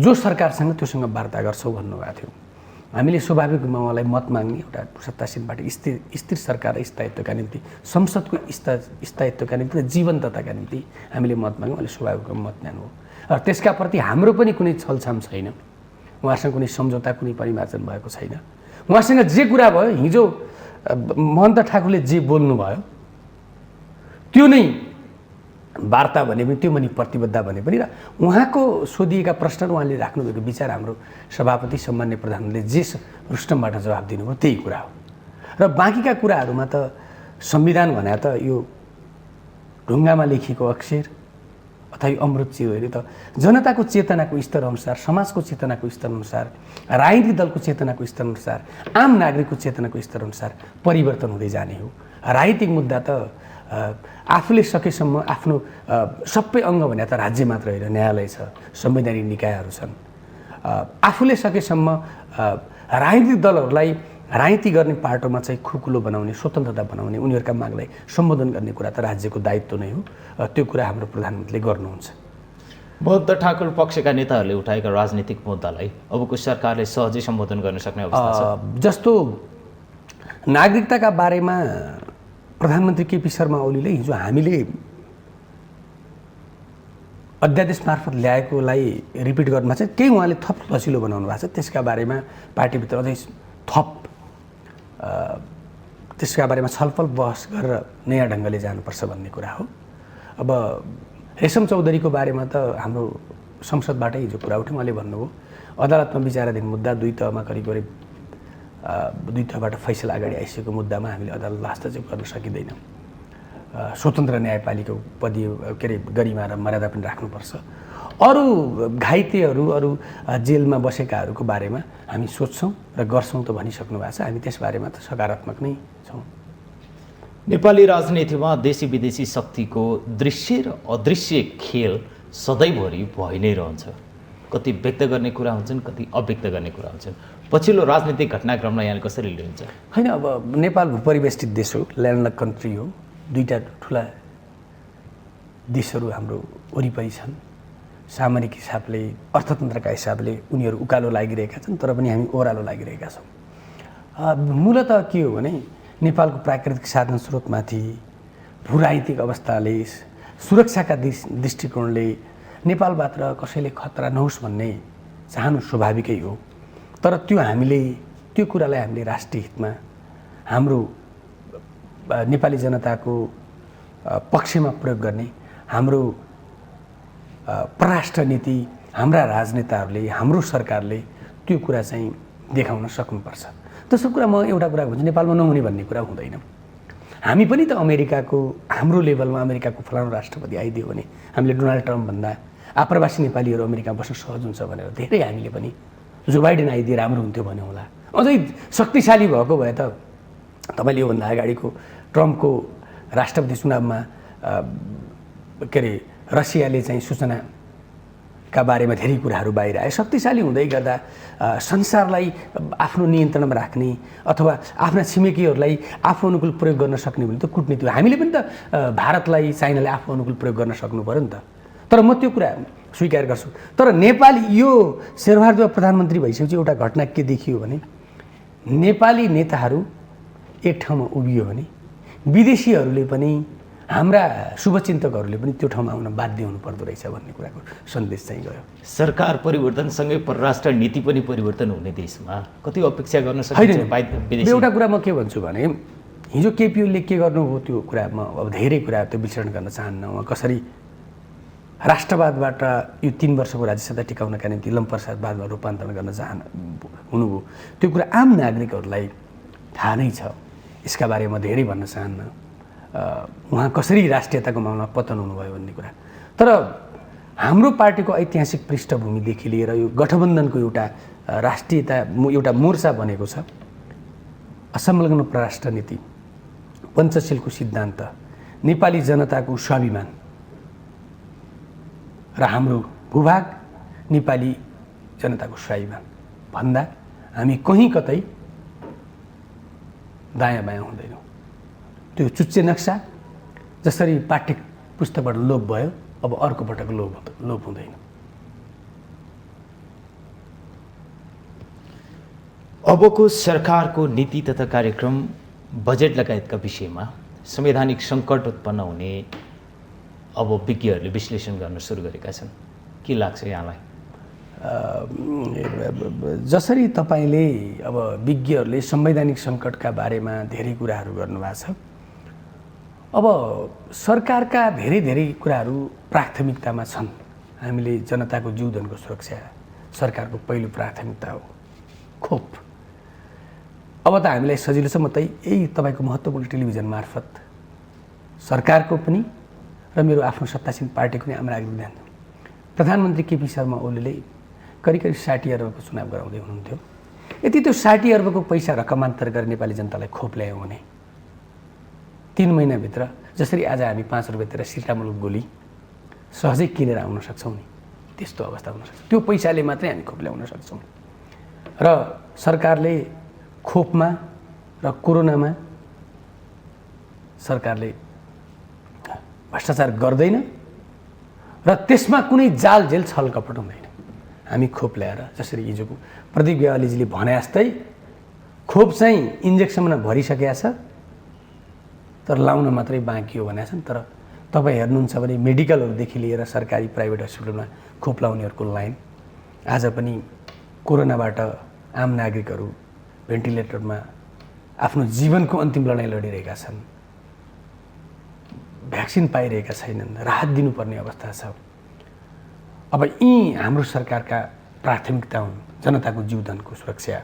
जो सरकारसँग त्योसँग वार्ता गर्छौँ भन्नुभएको थियो। हामीले स्वाभाविक रूपमा उहाँलाई मत माग्ने, एउटा सत्तासीनबाट स्थिर सरकार र स्थायित्वका निम्ति, संसदको स्थायित्वका निम्ति र जीवन्तताका निम्ति हामीले मत माग्यौँ, उहाँले स्वाभाविक रूपमा मत ल्याउनु हो। र त्यसका प्रति हाम्रो पनि कुनै छलछाम छैन, उहाँसँग कुनै सम्झौता, कुनै परिमार्जन भएको छैन। उहाँसँग जे कुरा भयो, हिजो महन्त ठाकुरले जे बोल्नुभयो त्यो नै वार्ता भने पनि, त्यो पनि प्रतिबद्ध भने पनि, र उहाँको सोधिएका प्रश्नहरू, उहाँले राख्नुभएको विचार हाम्रो सभापति सम्मान्य प्रधानमन्त्रीले जे रुस्टमबाट जवाब दिनुभयो त्यही कुरा हो। र बाँकीका कुराहरूमा त संविधान भने त यो ढुङ्गामा लेखिएको अक्षर अथवा यो अमृत चिज होइन, त जनताको चेतनाको स्तर अनुसार, समाजको चेतनाको स्तर अनुसार, राजनीतिक दलको चेतनाको स्तर अनुसार, आम नागरिकको चेतनाको स्तर अनुसार परिवर्तन हुँदै जाने हो। राजनीतिक मुद्दा त आफूले सकेसम्म आफ्नो सबै अङ्ग भने त राज्य मात्र होइन, न्यायालय छ, संवैधानिक निकायहरू छन्, आफूले सकेसम्म राजनीतिक दलहरूलाई राजनीति गर्ने पाटोमा चाहिँ खुकुलो बनाउने, स्वतन्त्रता बनाउने, उनीहरूका मागलाई सम्बोधन गर्ने कुरा त राज्यको दायित्व नै हो। त्यो कुरा हाम्रो प्रधानमन्त्रीले गर्नुहुन्छ। महन्त ठाकुर पक्षका नेताहरूले उठाएका राजनीतिक मुद्दालाई अबको सरकारले सहजै सम्बोधन गर्न सक्ने अवस्था छ? जस्तो नागरिकताका बारेमा प्रधानमन्त्री केपी शर्मा ओलीले हिजो हामीले अध्यादेश मार्फत ल्याएकोलाई रिपिट गर्नुमा चाहिँ केही उहाँले थप लचिलो बनाउनु भएको छ। त्यसका बारेमा पार्टीभित्र अझै थप त्यसका बारेमा छलफल बहस गरेर नयाँ ढङ्गले जानुपर्छ भन्ने कुरा हो। अब रेशम चौधरीको बारेमा त हाम्रो संसदबाटै हिजो कुरा उठ्यो, उहाँले भन्नुभयो अदालतमा विचाराधीन मुद्दा, 2 तहमा करिब करिब 2 तहबाट फैसला अगाडि आइसकेको मुद्दामा हामीले अदालतलाई हस्तक्षेप गर्न सकिँदैन। स्वतन्त्र न्यायपालिका पदीय के अरे गरिमा र मर्यादा पनि राख्नुपर्छ। अरू घाइतेहरू, अरू जेलमा बसेकाहरूको बारेमा हामी सोच्छौँ र गर्छौँ त भनिसक्नु भएको छ। हामी त्यस बारेमा त सकारात्मक नै छौँ। नेपाली राजनीतिमा देशी विदेशी शक्तिको दृश्य र अदृश्य खेल सधैँभरि भइ नै रहन्छ। कति व्यक्त गर्ने कुरा हुन्छन्, कति अव्यक्त गर्ने कुरा हुन्छन्। पछिल्लो राजनीतिक घटनाक्रमलाई यहाँले कसरी लिनुहुन्छ? होइन, अब नेपाल भूपरिवेष्टित देश हो, ल्यान्डलक कन्ट्री हो, 2टा ठुला देशहरू हाम्रो वरिपरि छन्। सामरिक हिसाबले, अर्थतन्त्रका हिसाबले उनीहरू उकालो लागिरहेका छन्, तर पनि हामी ओह्रालो लागिरहेका छौँ। मूलतः के हो भने नेपालको प्राकृतिक साधन स्रोतमाथि भूराजनीतिक अवस्थाले, सुरक्षाका दृष्टिकोणले नेपालबाट कसैले खतरा नहोस् भन्ने चाहनु स्वाभाविकै हो। तर त्यो कुरालाई हामीले राष्ट्रिय हितमा हाम्रो नेपाली जनताको पक्षमा प्रयोग गर्ने हाम्रो परराष्ट्र नीति हाम्रा राजनेताहरूले हाम्रो सरकारले त्यो कुरा चाहिँ देखाउन सक्नुपर्छ। दोस्रो कुरा म एउटा कुरा भन्छु, नेपालमा नहुने भन्ने कुरा हुँदैन। हामी पनि त अमेरिकाको हाम्रो लेभलमा अमेरिकाको फलानु राष्ट्रपति आइदियो भने हामीले डोनाल्ड ट्रम्पभन्दा आप्रवासी नेपालीहरू अमेरिका बस्न सहज हुन्छ भनेर धेरै हामीले पनि जो बाइडेन आइदिए राम्रो हुन्थ्यो भन्यो होला। अझै शक्तिशाली भएको भए त तपाईँले योभन्दा अगाडिको ट्रम्पको राष्ट्रपति चुनावमा के अरे रसियाले चाहिँ सूचनाका बारेमा धेरै कुराहरू बाहिर आए। शक्तिशाली हुँदै गर्दा संसारलाई आफ्नो नियन्त्रणमा राख्ने अथवा आफ्ना छिमेकीहरूलाई आफू अनुकूल प्रयोग गर्न सक्ने भने त कूटनीति हो। हामीले पनि त भारतलाई चाइनाले आफू अनुकूल प्रयोग गर्न सक्नु पऱ्यो नि त। तर म त्यो कुरा स्वीकार गर्छु। तर नेपाली यो शेरबहादुर प्रधानमन्त्री भइसकेपछि एउटा घटना के देखियो भने नेपाली नेताहरू एक ठाउँमा उभियो भने विदेशीहरूले पनि हाम्रा शुभचिन्तकहरूले पनि त्यो ठाउँमा आउन बाध्य हुनुपर्दो रहेछ भन्ने कुराको सन्देश चाहिँ गयो। सरकार परिवर्तनसँगै परराष्ट्र नीति पनि परिवर्तन हुने देशमा कति अपेक्षा गर्न सकिन्छ? एउटा कुरा म के भन्छु भने हिजो केपी ओलीले के गर्नुभयो त्यो कुरा म अब धेरै कुरा त्यो विश्लेषण गर्न चाहन्न। उहाँ कसरी राष्ट्रवादबाट यो 3 वर्षको राज्य सत्ता टिकाउनका निम्ति लम्परसादवादमा रूपान्तरण गर्न हुनुभयो त्यो कुरा आम नागरिकहरूलाई थाहा नै छ। यसका बारेमा धेरै भन्न चाहन्न। उहाँ कसरी राष्ट्रियताको मामलामा पतन हुनुभयो भन्ने कुरा। तर हाम्रो पार्टीको ऐतिहासिक पृष्ठभूमिदेखि लिएर यो गठबन्धनको एउटा राष्ट्रियता एउटा मोर्चा बनेको छ। असंलग्न परराष्ट्र नीति, पञ्चशीलको सिद्धान्त, नेपाली जनताको स्वाभिमान र हाम्रो भूभाग नेपाली जनताको स्वाभिमान भन्दा हामी कहीँ कतै दायाँ बायाँ हुँदैनौँ। त्यो चुच्चे नक्सा जसरी पाठ्य पुस्तकबाट लोप भयो अब अर्को पटक लोप हुँदैन। अबको सरकारको नीति तथा कार्यक्रम, बजेट लगायतका विषयमा संवैधानिक सङ्कट उत्पन्न हुने अब विज्ञहरूले विश्लेषण गर्न सुरु गरेका छन्। के लाग्छ यहाँलाई? जसरी तपाईँले अब विज्ञहरूले संवैधानिक सङ्कटका बारेमा धेरै कुराहरू गर्नुभएको छ, अब सरकारका धेरै कुराहरू प्राथमिकतामा छन्। हामीले जनताको जीवधनको सुरक्षा सरकारको पहिलो प्राथमिकता हो। खोप अब त हामीलाई सजिलो छ। म त यही तपाईँको महत्त्वपूर्ण टेलिभिजन मार्फत सरकारको पनि र मेरो आफ्नो सत्तासीन पार्टीको पनि हाम्रो आग्रह ध्यान। प्रधानमन्त्री केपी शर्मा ओलीले करिब 60 अर्बको चुनाव गराउँदै हुनुहुन्थ्यो। यदि त्यो 60 अर्बको पैसा रकमान्तर गरेर नेपाली जनतालाई खोप ल्यायौँ भने 3 महिनाभित्र जसरी आज हामी 5 रुपियाँतिर सिटामुलुक गोली सहजै किनेर आउन सक्छौँ नि, त्यस्तो अवस्था हुनसक्छ। त्यो पैसाले मात्रै हामी खोप ल्याउन सक्छौँ। र सरकारले खोपमा र कोरोनामा सरकारले भ्रष्टाचार गर्दैन र त्यसमा कुनै जालझेल छलकपट हुँदैन। हामी खोप ल्याएर जसरी हिजोको प्रदीप ग्यावालीजीले भने जस्तै खोप चाहिँ इन्जेक्सनमा भरिसकेका छ तर लाउन मात्रै बाँकी हो भनेका छन्। तर तपाईँ हेर्नुहुन्छ भने मेडिकलहरूदेखि लिएर सरकारी प्राइभेट हस्पिटलमा खोप लाउनेहरूको लाइन आज पनि कोरोनाबाट आम नागरिकहरू भेन्टिलेटरमा आफ्नो जीवनको अन्तिम लडाइँ लडिरहेका छन्। भ्याक्सिन पाइरहेका छैनन्, राहत दिनुपर्ने अवस्था छ। अब यी हाम्रो सरकारका प्राथमिकता हुन्। जनताको जीवधनको सुरक्षा,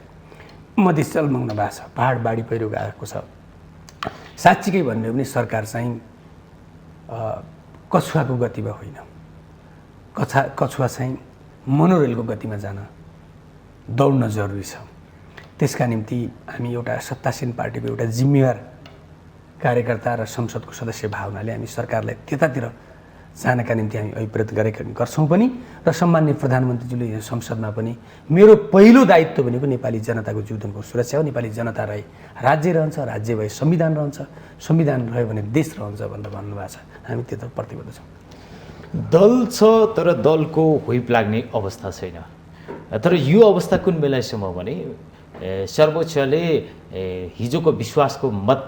मधेस जलमग्न भएको छ, पहाड बाढी पहिरो गएको छ। साँच्चीकै भन्ने हो भने सरकार चाहिँ कछुवाको गतिमा होइन, कछुवा चाहिँ मोनोरेलको गतिमा जान दौड्न जरुरी छ। त्यसका निम्ति हामी एउटा सत्तासीन पार्टीको एउटा जिम्मेवार कार्यकर्ता र संसदको सदस्य भावनाले हामी सरकारलाई त्यतातिर जानका निम्ति हामी अभिप्रेत गरेका गर्छौँ पनि। र सम्माननीय प्रधानमन्त्रीज्यूले संसदमा पनि मेरो पहिलो दायित्व भनेको नेपाली जनताको जीवनको सुरक्षा हो। नेपाली जनता रहे राज्य रहन्छ, राज्य भए संविधान रहन्छ, संविधान रह्यो भने देश रहन्छ भनेर भन्नुभएको छ। हामी त्यता प्रतिबद्ध छौँ। दल छ तर दलको व्हिप लाग्ने अवस्था छैन। तर यो अवस्था कुन बेलासम्म भने सर्वोच्चले हिजोको विश्वासको मत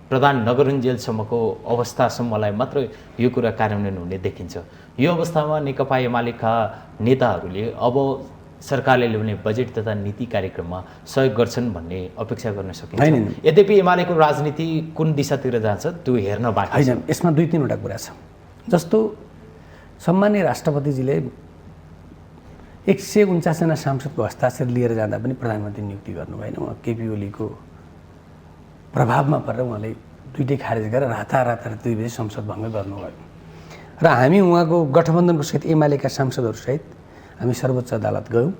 प्रदान नगरुन्जेलसम्मको अवस्थासम्मलाई मात्र यो कुरा कार्यान्वयन हुने देखिन्छ। यो अवस्थामा नेकपा एमालेका नेताहरूले अब सरकारले ल्याउने बजेट तथा नीति कार्यक्रममा सहयोग गर्छन् भन्ने अपेक्षा गर्न सकिन्छ। होइन। यद्यपि एमालेको राजनीति कुन दिशातिर जान्छ त्यो हेर्न बाँकी छ। होइन, यसमा 2-3वटा कुरा छ। जस्तो सम्माननीय राष्ट्रपतिजीले 149 जना सांसदको हस्ताक्षर लिएर जाँदा पनि प्रधानमन्त्री नियुक्ति गर्नु भएन। उहाँ केपी ओलीको प्रभावमा परेर उहाँले दुइटै खारेज गरेर रातारात 2 बजे संसद भङ्ग गर्नुभयो र हामी उहाँको गठबन्धनको सहित एमालेका सांसदहरूसहित हामी सर्वोच्च अदालत गयौँ।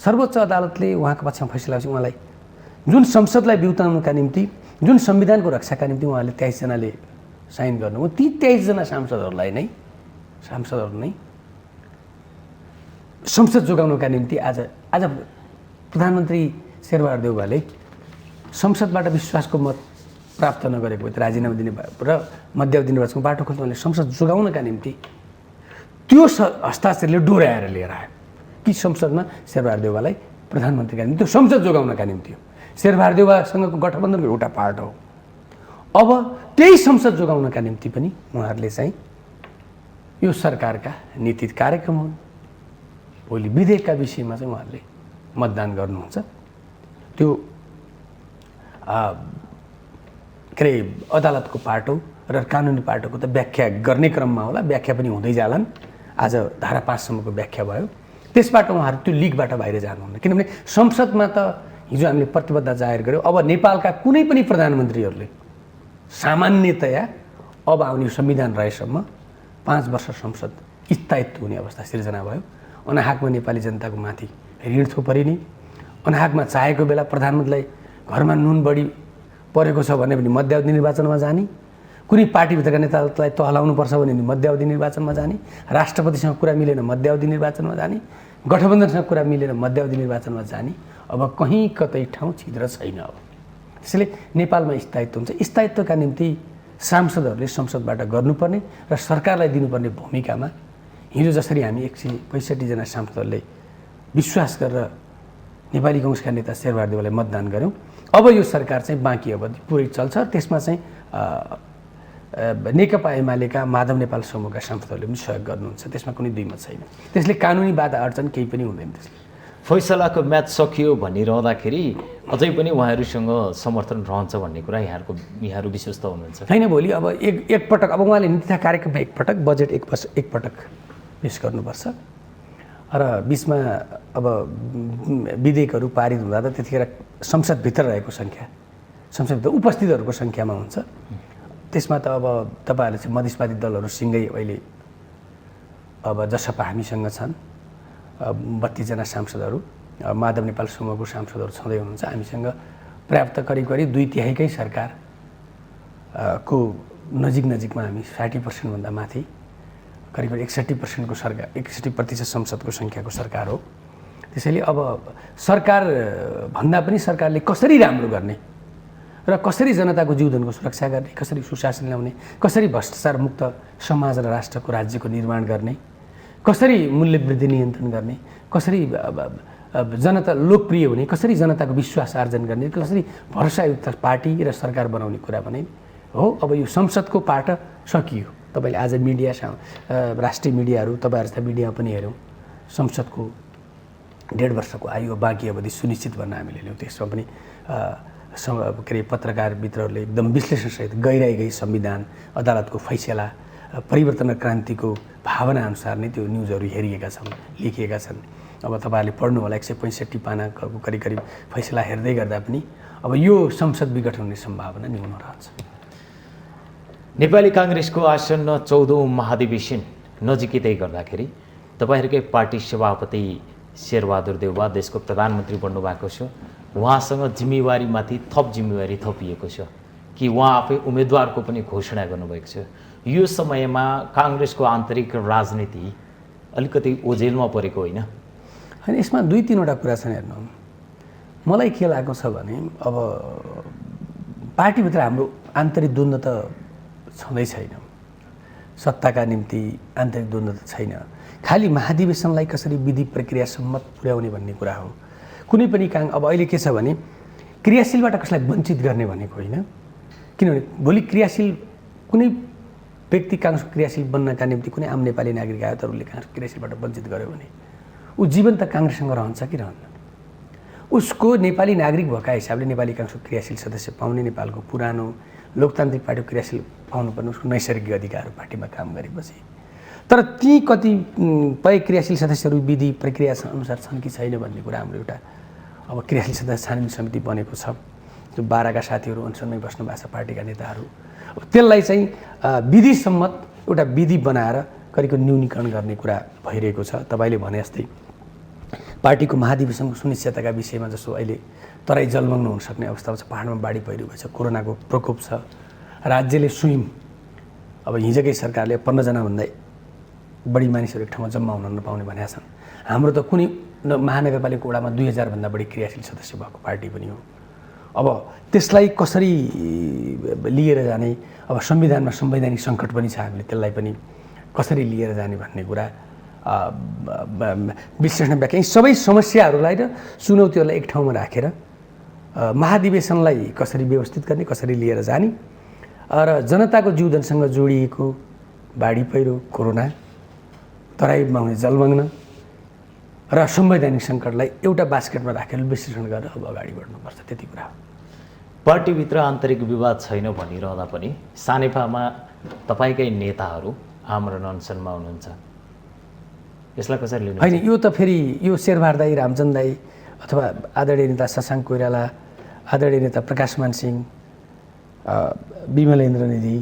सर्वोच्च अदालतले उहाँको पक्षमा फैसला गरेपछि उहाँलाई जुन संसदलाई बिउताउनुका निम्ति, जुन संविधानको रक्षाका निम्ति उहाँले 23 जनाले साइन गर्नुभयो, ती 23 जना सांसदहरू नै संसद जोगाउनका निम्ति आज प्रधानमन्त्री शेरबहादुर देउवाले संसदबाट विश्वासको मत प्राप्त नगरेको भए राजीनामा दिने र मध्यावधि निर्वाचनको बाटो खोल्न उहाँले संसद जोगाउनका निम्ति त्यो हस्ताक्षरले डोर्याएर लिएर आयो कि संसदमा शेरबहादुर देउवालाई प्रधानमन्त्रीका निम्ति त्यो संसद जोगाउनका निम्ति हो। शेरबहादुर देउवासँगको गठबन्धनको एउटा पार्ट हो। अब त्यही संसद जोगाउनका निम्ति पनि उहाँहरूले चाहिँ यो सरकारका नीति कार्यक्रम हुन्, भोलि विधेयकका विषयमा चाहिँ उहाँहरूले मतदान गर्नुहुन्छ। त्यो के अरे अदालतको पाटो र कानुनी पाटोको त व्याख्या गर्ने क्रममा होला, व्याख्या पनि हुँदै जालान्। आज धारा 5 सम्मको व्याख्या भयो, त्यसबाट उहाँहरू त्यो लिगबाट बाहिर जानुहुन्न। किनभने संसदमा त हिजो हामीले प्रतिबद्धता जाहेर गऱ्यौँ। अब नेपालका कुनै पनि प्रधानमन्त्रीहरूले सामान्यतया अब आउने संविधान रहेसम्म 5 वर्ष संसद स्थायित्व हुने अवस्था सिर्जना भयो। अनाहकमा नेपाली जनताको माथि ऋण थोपरिने, अनाहकमा चाहेको बेला प्रधानमन्त्रीलाई घरमा नुन बढी परेको छ भने पनि मध्यावधि निर्वाचनमा जाने, कुनै पार्टीभित्रका नेतालाई तहलाउनुपर्छ भने मध्यावधि निर्वाचनमा जाने, राष्ट्रपतिसँग कुरा मिलेन मध्यावधि निर्वाचनमा जाने, गठबन्धनसँग कुरा मिलेन मध्यावधि निर्वाचनमा जाने। अब कहीँ कतै ठाउँ छिद्र छैन। अब त्यसैले नेपालमा स्थायित्व हुन्छ। स्थायित्वका निम्ति सांसदहरूले संसदबाट गर्नुपर्ने र सरकारलाई दिनुपर्ने भूमिकामा हिजो जसरी हामी 165 जना सांसदहरूले विश्वास गरेर नेपाली कांग्रेसका नेता शेरबहादुर देउवालाई मतदान गऱ्यौँ। अब यो सरकार चाहिँ बाँकी अवधि पुरै चल्छ। त्यसमा चाहिँ नेकपा एमालेका माधव नेपाल समूहका सांसदहरूले पनि सहयोग गर्नुहुन्छ, त्यसमा कुनै दुई मत छैन। त्यसले कानुनी बाधा अडचन केही पनि हुँदैन। त्यसले फैसलाको म्याच सकियो भनिरहँदाखेरि अझै पनि उहाँहरूसँग समर्थन रहन्छ भन्ने कुरा यहाँहरू विश्वस्त हुनुहुन्छ? होइन, भोलि अब एकपटक अब उहाँले नीति कार्यक्रममा एकपटक, बजेट एकपटक पेस गर्नुपर्छ र बिचमा अब विधेयकहरू पारित हुँदा त त्यतिखेर संसदभित्र रहेको सङ्ख्या, संसदभित्र उपस्थितहरूको सङ्ख्यामा हुन्छ। त्यसमा त अब तपाईँहरूले चाहिँ मधेसवादी दलहरूसँगै अहिले अब जसपा हामीसँग छन् 32 जना सांसदहरू, माधव नेपाल समूहको सांसदहरू छँदै हुनुहुन्छ। हामीसँग पर्याप्त करिब 2/3 सरकार को नजिकमा हामी 60% भन्दा माथि करिब 61% को सरकार, 61% संसदको सङ्ख्याको सरकार हो। त्यसैले अब सरकार भन्दा पनि सरकारले कसरी राम्रो गर्ने र कसरी जनताको जीवनको सुरक्षा गर्ने, कसरी सुशासन ल्याउने, कसरी भ्रष्टाचार मुक्त समाज र राष्ट्रको राज्यको निर्माण गर्ने, कसरी मूल्य वृद्धि नियन्त्रण गर्ने, कसरी जनता लोकप्रिय हुने, कसरी जनताको विश्वास आर्जन गर्ने, कसरी भरोसायुक्त पार्टी र सरकार बनाउने कुरा भने हो। अब यो संसदको पाठ सकियो। तपाईँले आज मिडिया, राष्ट्रिय मिडियाहरू, तपाईँहरू जस्ता मिडियामा पनि हेऱ्यौँ, संसदको 1.5 वर्षको आयु बाँकी अवधि सुनिश्चित भन्न हामीले ल्यायौँ। त्यसमा पनि के अरे पत्रकार मित्रहरूले एकदम विश्लेषणसहित गहिराई संविधान, अदालतको फैसला, परिवर्तन र क्रान्तिको भावनाअनुसार नै त्यो न्युजहरू हेरिएका छन्, लेखिएका छन्। अब तपाईँहरूले पढ्नु होला 165 पानाको करिब फैसला हेर्दै गर्दा पनि अब यो संसद विघटन हुने सम्भावना न्यून रहन्छ। नेपाली काङ्ग्रेसको आसन्न 14औं महाधिवेशन नजिकै गर्दाखेरि तपाईँहरूकै पार्टी सभापति शेरबहादुर देउवा देशको प्रधानमन्त्री बन्नु भएको छ। उहाँसँग जिम्मेवारीमाथि थप जिम्मेवारी थपिएको छ कि उहाँ आफै उम्मेदवारको पनि घोषणा गर्नुभएको छ। यो समयमा काङ्ग्रेसको आन्तरिक राजनीति अलिकति ओझेलमा परेको होइन? होइन, यसमा 2-3वटा कुरा छन्। हेर्नु, मलाई के लागेको छ भने अब पार्टीभित्र हाम्रो आन्तरिक द्वन्द्व त छँदै छैन, सत्ताका निम्ति आन्तरिक द्वन्द्व त छैन। खालि महाधिवेशनलाई कसरी विधि प्रक्रिया सम्मत पुर्याउने भन्ने कुरा हो। कुनै पनि अब अहिले के छ भने क्रियाशीलबाट कसलाई वञ्चित गर्ने भनेको होइन। किनभने भोलि क्रियाशील कुनै व्यक्ति काङ्ग्रेसको क्रियाशील बन्नका निम्ति कुनै आम नेपाली नागरिक आयो तर उसले काङ्ग्रेस क्रियाशीलबाट वञ्चित गर्यो भने ऊ जीवन त काङ्ग्रेससँग रहन्छ कि रहन्न? उसको नेपाली नागरिक भएका हिसाबले नेपाली काङ्ग्रेसको क्रियाशील सदस्य पाउने, नेपालको पुरानो लोकतान्त्रिक पार्टीको क्रियाशील पाउनुपर्ने उसको नैसर्गिक अधिकार पार्टीमा काम गरेपछि। तर ती कतिपय क्रियाशील सदस्यहरू विधि प्रक्रिया अनुसार छन् कि छैन भन्ने कुरा हाम्रो एउटा अब क्रियाशील सदस्य छानबिन समिति बनेको छ। जो 12 का साथीहरू अनसनमै बस्नु भएको छ पार्टीका नेताहरू। अब त्यसलाई चाहिँ विधिसम्मत एउटा विधि बनाएर करिब न्यूनीकरण गर्ने कुरा भइरहेको छ। तपाईँले भने जस्तै पार्टीको महाधिवेशनको सुनिश्चितताका विषयमा जसो अहिले तराई जलमग्न हुन सक्ने अवस्था छ, पहाडमा बाढी पहिरो भएछ, कोरोनाको प्रकोप छ, राज्यले स्वयं अब हिजोकै सरकारले 15 जनाभन्दा बढी मानिसहरू एक ठाउँमा जम्मा हुन नपाउने भनेका छन्। हाम्रो त कुनै महानगरपालिका वडामा 2000 भन्दा बढी क्रियाशील सदस्य भएको पार्टी पनि हो। अब त्यसलाई कसरी लिएर जाने, अब संविधानमा संवैधानिक सङ्कट पनि छ, हामीले त्यसलाई पनि कसरी लिएर जाने भन्ने कुरा विश्लेषण व्याख्या सबै समस्याहरूलाई र चुनौतीहरूलाई एक ठाउँमा राखेर महाधिवेशनलाई कसरी व्यवस्थित गर्ने, कसरी लिएर जाने र जनताको जीवनसँग जोडिएको बाढी पहिरो, कोरोना, तराईमा हुने जलमग्न र संवैधानिक सङ्कटलाई एउटा बास्केटमा राखेर विश्लेषण गरेर अब अगाडि बढ्नुपर्छ, त्यति कुरा हो। पार्टीभित्र आन्तरिक विवाद छैन भनिरहँदा पनि सानेपामा तपाईँकै नेताहरू आमरण अनसनमा हुनुहुन्छ, यसलाई कसरी लिनु? होइन, यो त फेरि यो शेरबहादुर दाई, रामचन्द्र दाई अथवा आदरणीय नेता शशाङ्क कोइराला, आदरणीय नेता प्रकाशमान सिंह, विमलेन्द्र निधि,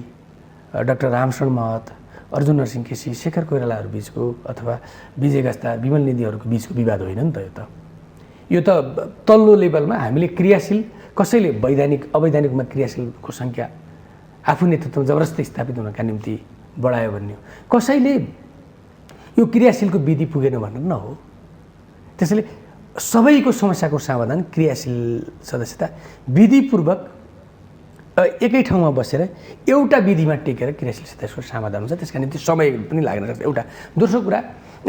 डाक्टर रामशरण महत, अर्जुन नरसिंह केसी, शेखर कोइरालाहरू बिचको अथवा विजय गस्ता, विमल निधिहरूको बिचको विवाद होइन नि त। यो त तल्लो लेभलमा हामीले क्रियाशील कसैले अवैधानिक रूपमा क्रियाशीलको सङ्ख्या आफू नेतृत्वमा जबरजस्ती स्थापित हुनका निम्ति बढायो भन्ने हो। कसैले यो क्रियाशीलको विधि पुगेन भनेर न हो। त्यसैले सबैको समस्याको समाधान क्रियाशील सदस्यता विधिपूर्वक एकै ठाउँमा बसेर एउटा विधिमा टेकेर क्रियाशील सदस्यको समाधान हुन्छ। त्यसका निम्ति समय पनि लाग्न सक्छ। एउटा दोस्रो कुरा,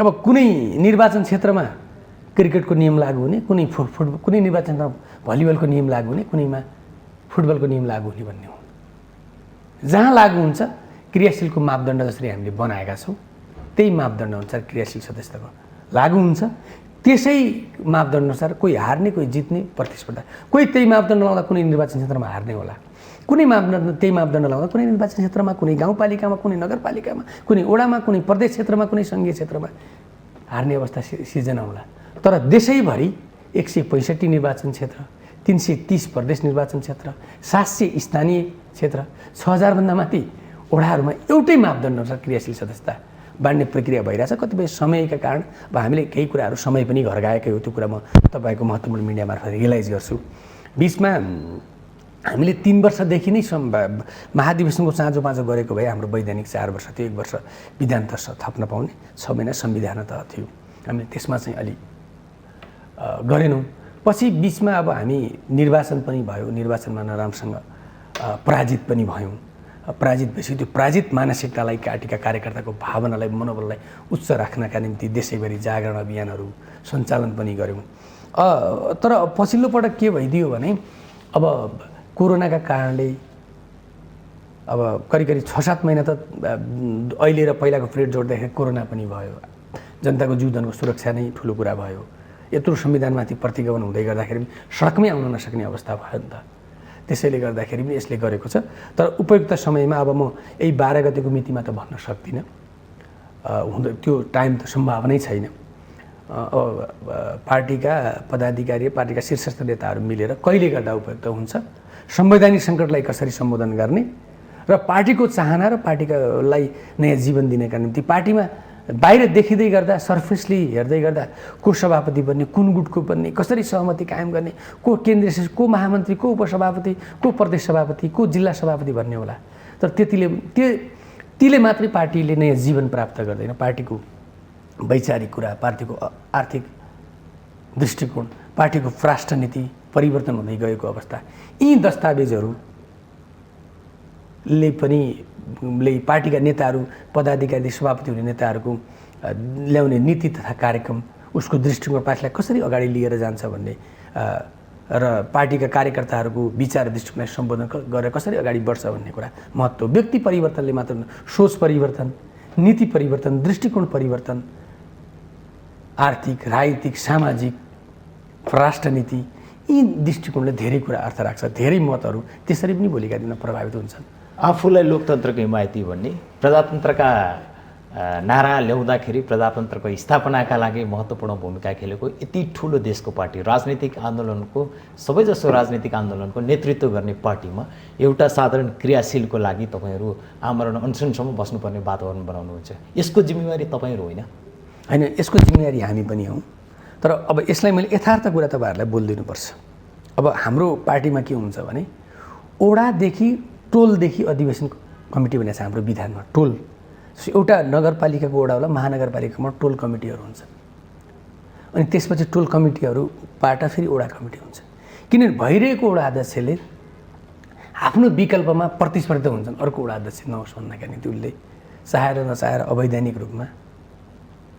अब कुनै निर्वाचन क्षेत्रमा क्रिकेटको नियम लागू हुने, कुनै निर्वाचन क्षेत्रमा भलिबलको नियम लागू हुने, कुनैमा फुटबलको नियम लागू हुने भन्ने हो। जहाँ लागू हुन्छ क्रियाशीलको मापदण्ड जसरी हामीले बनाएका छौँ त्यही मापदण्ड अनुसार क्रियाशील सदस्यताको लागू हुन्छ। त्यसै मापदण्ड अनुसार कोही हार्ने, कोही जित्ने प्रतिस्पर्धा, कोही त्यही मापदण्ड लाउँदा कुनै निर्वाचन क्षेत्रमा हार्ने होला, कुनै मापदण्ड त्यही मापदण्ड लाउँदा कुनै निर्वाचन क्षेत्रमा, कुनै गाउँपालिकामा, कुनै नगरपालिकामा, कुनै वडामा, कुनै प्रदेश क्षेत्रमा, कुनै सङ्घीय क्षेत्रमा हार्ने अवस्था सिर्जना होला। तर देशैभरि 165 निर्वाचन क्षेत्र, 330 प्रदेश निर्वाचन क्षेत्र, 700 स्थानीय क्षेत्र, 6000 भन्दा माथि वडाहरूमा एउटै मापदण्ड अनुसार क्रियाशील सदस्यता बाँड्ने प्रक्रिया भइरहेछ। कतिपय समयका कारण अब हामीले केही कुराहरू समय पनि घर गएकै हो। त्यो कुरा म तपाईँको महत्त्वपूर्ण मिडिया मार्फत रियलाइज गर्छु। बिचमा हामीले 3 वर्षदेखि नै महाधिवेशनको चाँजो पाँचो गरेको भए हाम्रो वैधानिक 4 वर्ष थियो, 1 वर्ष विधान त थप्न पाउने, 6 महिना संविधान त थियो। हामीले त्यसमा चाहिँ अलि गरेनौँ। पछि बिचमा अब हामी निर्वाचन पनि भयो, निर्वाचनमा नराम्रोसँग पराजित पनि भयौँ। पराजित भएपछि त्यो पराजित मानसिकतालाई, पार्टीका कार्यकर्ताको भावनालाई, मनोबललाई उच्च राख्नका निम्ति देशैभरि जागरण अभियानहरू सञ्चालन पनि गऱ्यौँ। तर पछिल्लो पटक के भइदियो भने अब कोरोनाका कारणले अब करिब 6-7 महिना त अहिले र पहिलाको पिरियड जोड्दाखेरि कोरोना पनि भयो। जनताको जीवनको सुरक्षा नै ठुलो कुरा भयो। यत्रो संविधानमाथि प्रतिगमन हुँदै गर्दाखेरि पनि सडकमै आउन नसक्ने अवस्था भयो नि त। त्यसैले गर्दाखेरि पनि यसले गरेको छ। तर उपयुक्त समयमा अब म यही 12 गतेको मितिमा त भन्न सक्दिनँ, त्यो टाइम त सम्भावनै छैन। पार्टीका पदाधिकारी, पार्टीका शीर्षस्थ नेताहरू मिलेर कहिले गर्दा उपयुक्त हुन्छ, संवैधानिक सङ्कटलाई कसरी सम्बोधन गर्ने र पार्टीको चाहना र पार्टीलाई नयाँ जीवन दिनका निम्ति पार्टीमा बाहिर देखिँदै गर्दा, सर्फेसली हेर्दै गर्दा को सभापति बन्ने, कुन गुटको बन्ने, कसरी सहमति कायम गर्ने, को केन्द्रीय सचिव, को महामन्त्री, को उपसभापति, को प्रदेश सभापति, को जिल्ला सभापति भन्ने होला। तर तीले मात्रै पार्टीले नयाँ जीवन प्राप्त गर्दैन। पार्टीको वैचारिक कुरा, पार्टीको आर्थिक दृष्टिकोण, पार्टीको राष्ट्रनीति परिवर्तन हुँदै गएको अवस्था, यी दस्तावेजहरूले पनि पार्टीका नेताहरू, पदाधिकारी, सभापति हुने नेताहरूको ल्याउने नीति तथा कार्यक्रम, उसको दृष्टिकोण पार्टीलाई कसरी अगाडि लिएर जान्छ भन्ने र पार्टीका कार्यकर्ताहरूको विचार दृष्टिकोणलाई सम्बोधन गरेर कसरी अगाडि बढ्छ भन्ने कुरा महत्त्व। व्यक्ति परिवर्तनले मात्र सोच परिवर्तन, नीति परिवर्तन, दृष्टिकोण परिवर्तन आर्थिक, राजनीतिक, सामाजिक, राष्ट्रनीति यी दृष्टिकोणले धेरै कुरा अर्थ राख्छ। धेरै मतहरू त्यसरी पनि भोलिका दिनमा प्रभावित हुन्छन्। आफूलाई लोकतन्त्रको हिमायती भन्ने प्रजातन्त्रका नारा ल्याउँदाखेरि प्रजातन्त्रको स्थापनाका लागि महत्त्वपूर्ण भूमिका खेलेको यति ठुलो देशको पार्टी, राजनीतिक आन्दोलनको सबैजसो राजनीतिक आन्दोलनको नेतृत्व गर्ने पार्टीमा एउटा साधारण क्रियाशीलको लागि तपाईँहरू आमरण अनसनसम्म बस्नुपर्ने वातावरण बनाउनुहुन्छ। यसको जिम्मेवारी तपाईँहरू होइन? होइन, यसको जिम्मेवारी हामी पनि हौँ। तर अब यसलाई मैले यथार्थ कुरा तपाईँहरूलाई बोलिदिनुपर्छ। अब हाम्रो पार्टीमा के हुन्छ भने ओडादेखि टोलदेखि अधिवेशन कमिटी भनेको छ हाम्रो विधानमा। टोल एउटा नगरपालिकाको ओडा होला, महानगरपालिकामा टोल कमिटीहरू हुन्छन् अनि त्यसपछि टोल कमिटीहरूबाट फेरि ओडा कमिटी हुन्छ। किनभने भइरहेको ओडा अध्यक्षले आफ्नो विकल्पमा प्रतिस्पर्धा हुन्छन् अर्को वडा अध्यक्ष नहोस् भन्नका निम्ति उसले चाहेर नचाहेर अवैधानिक रूपमा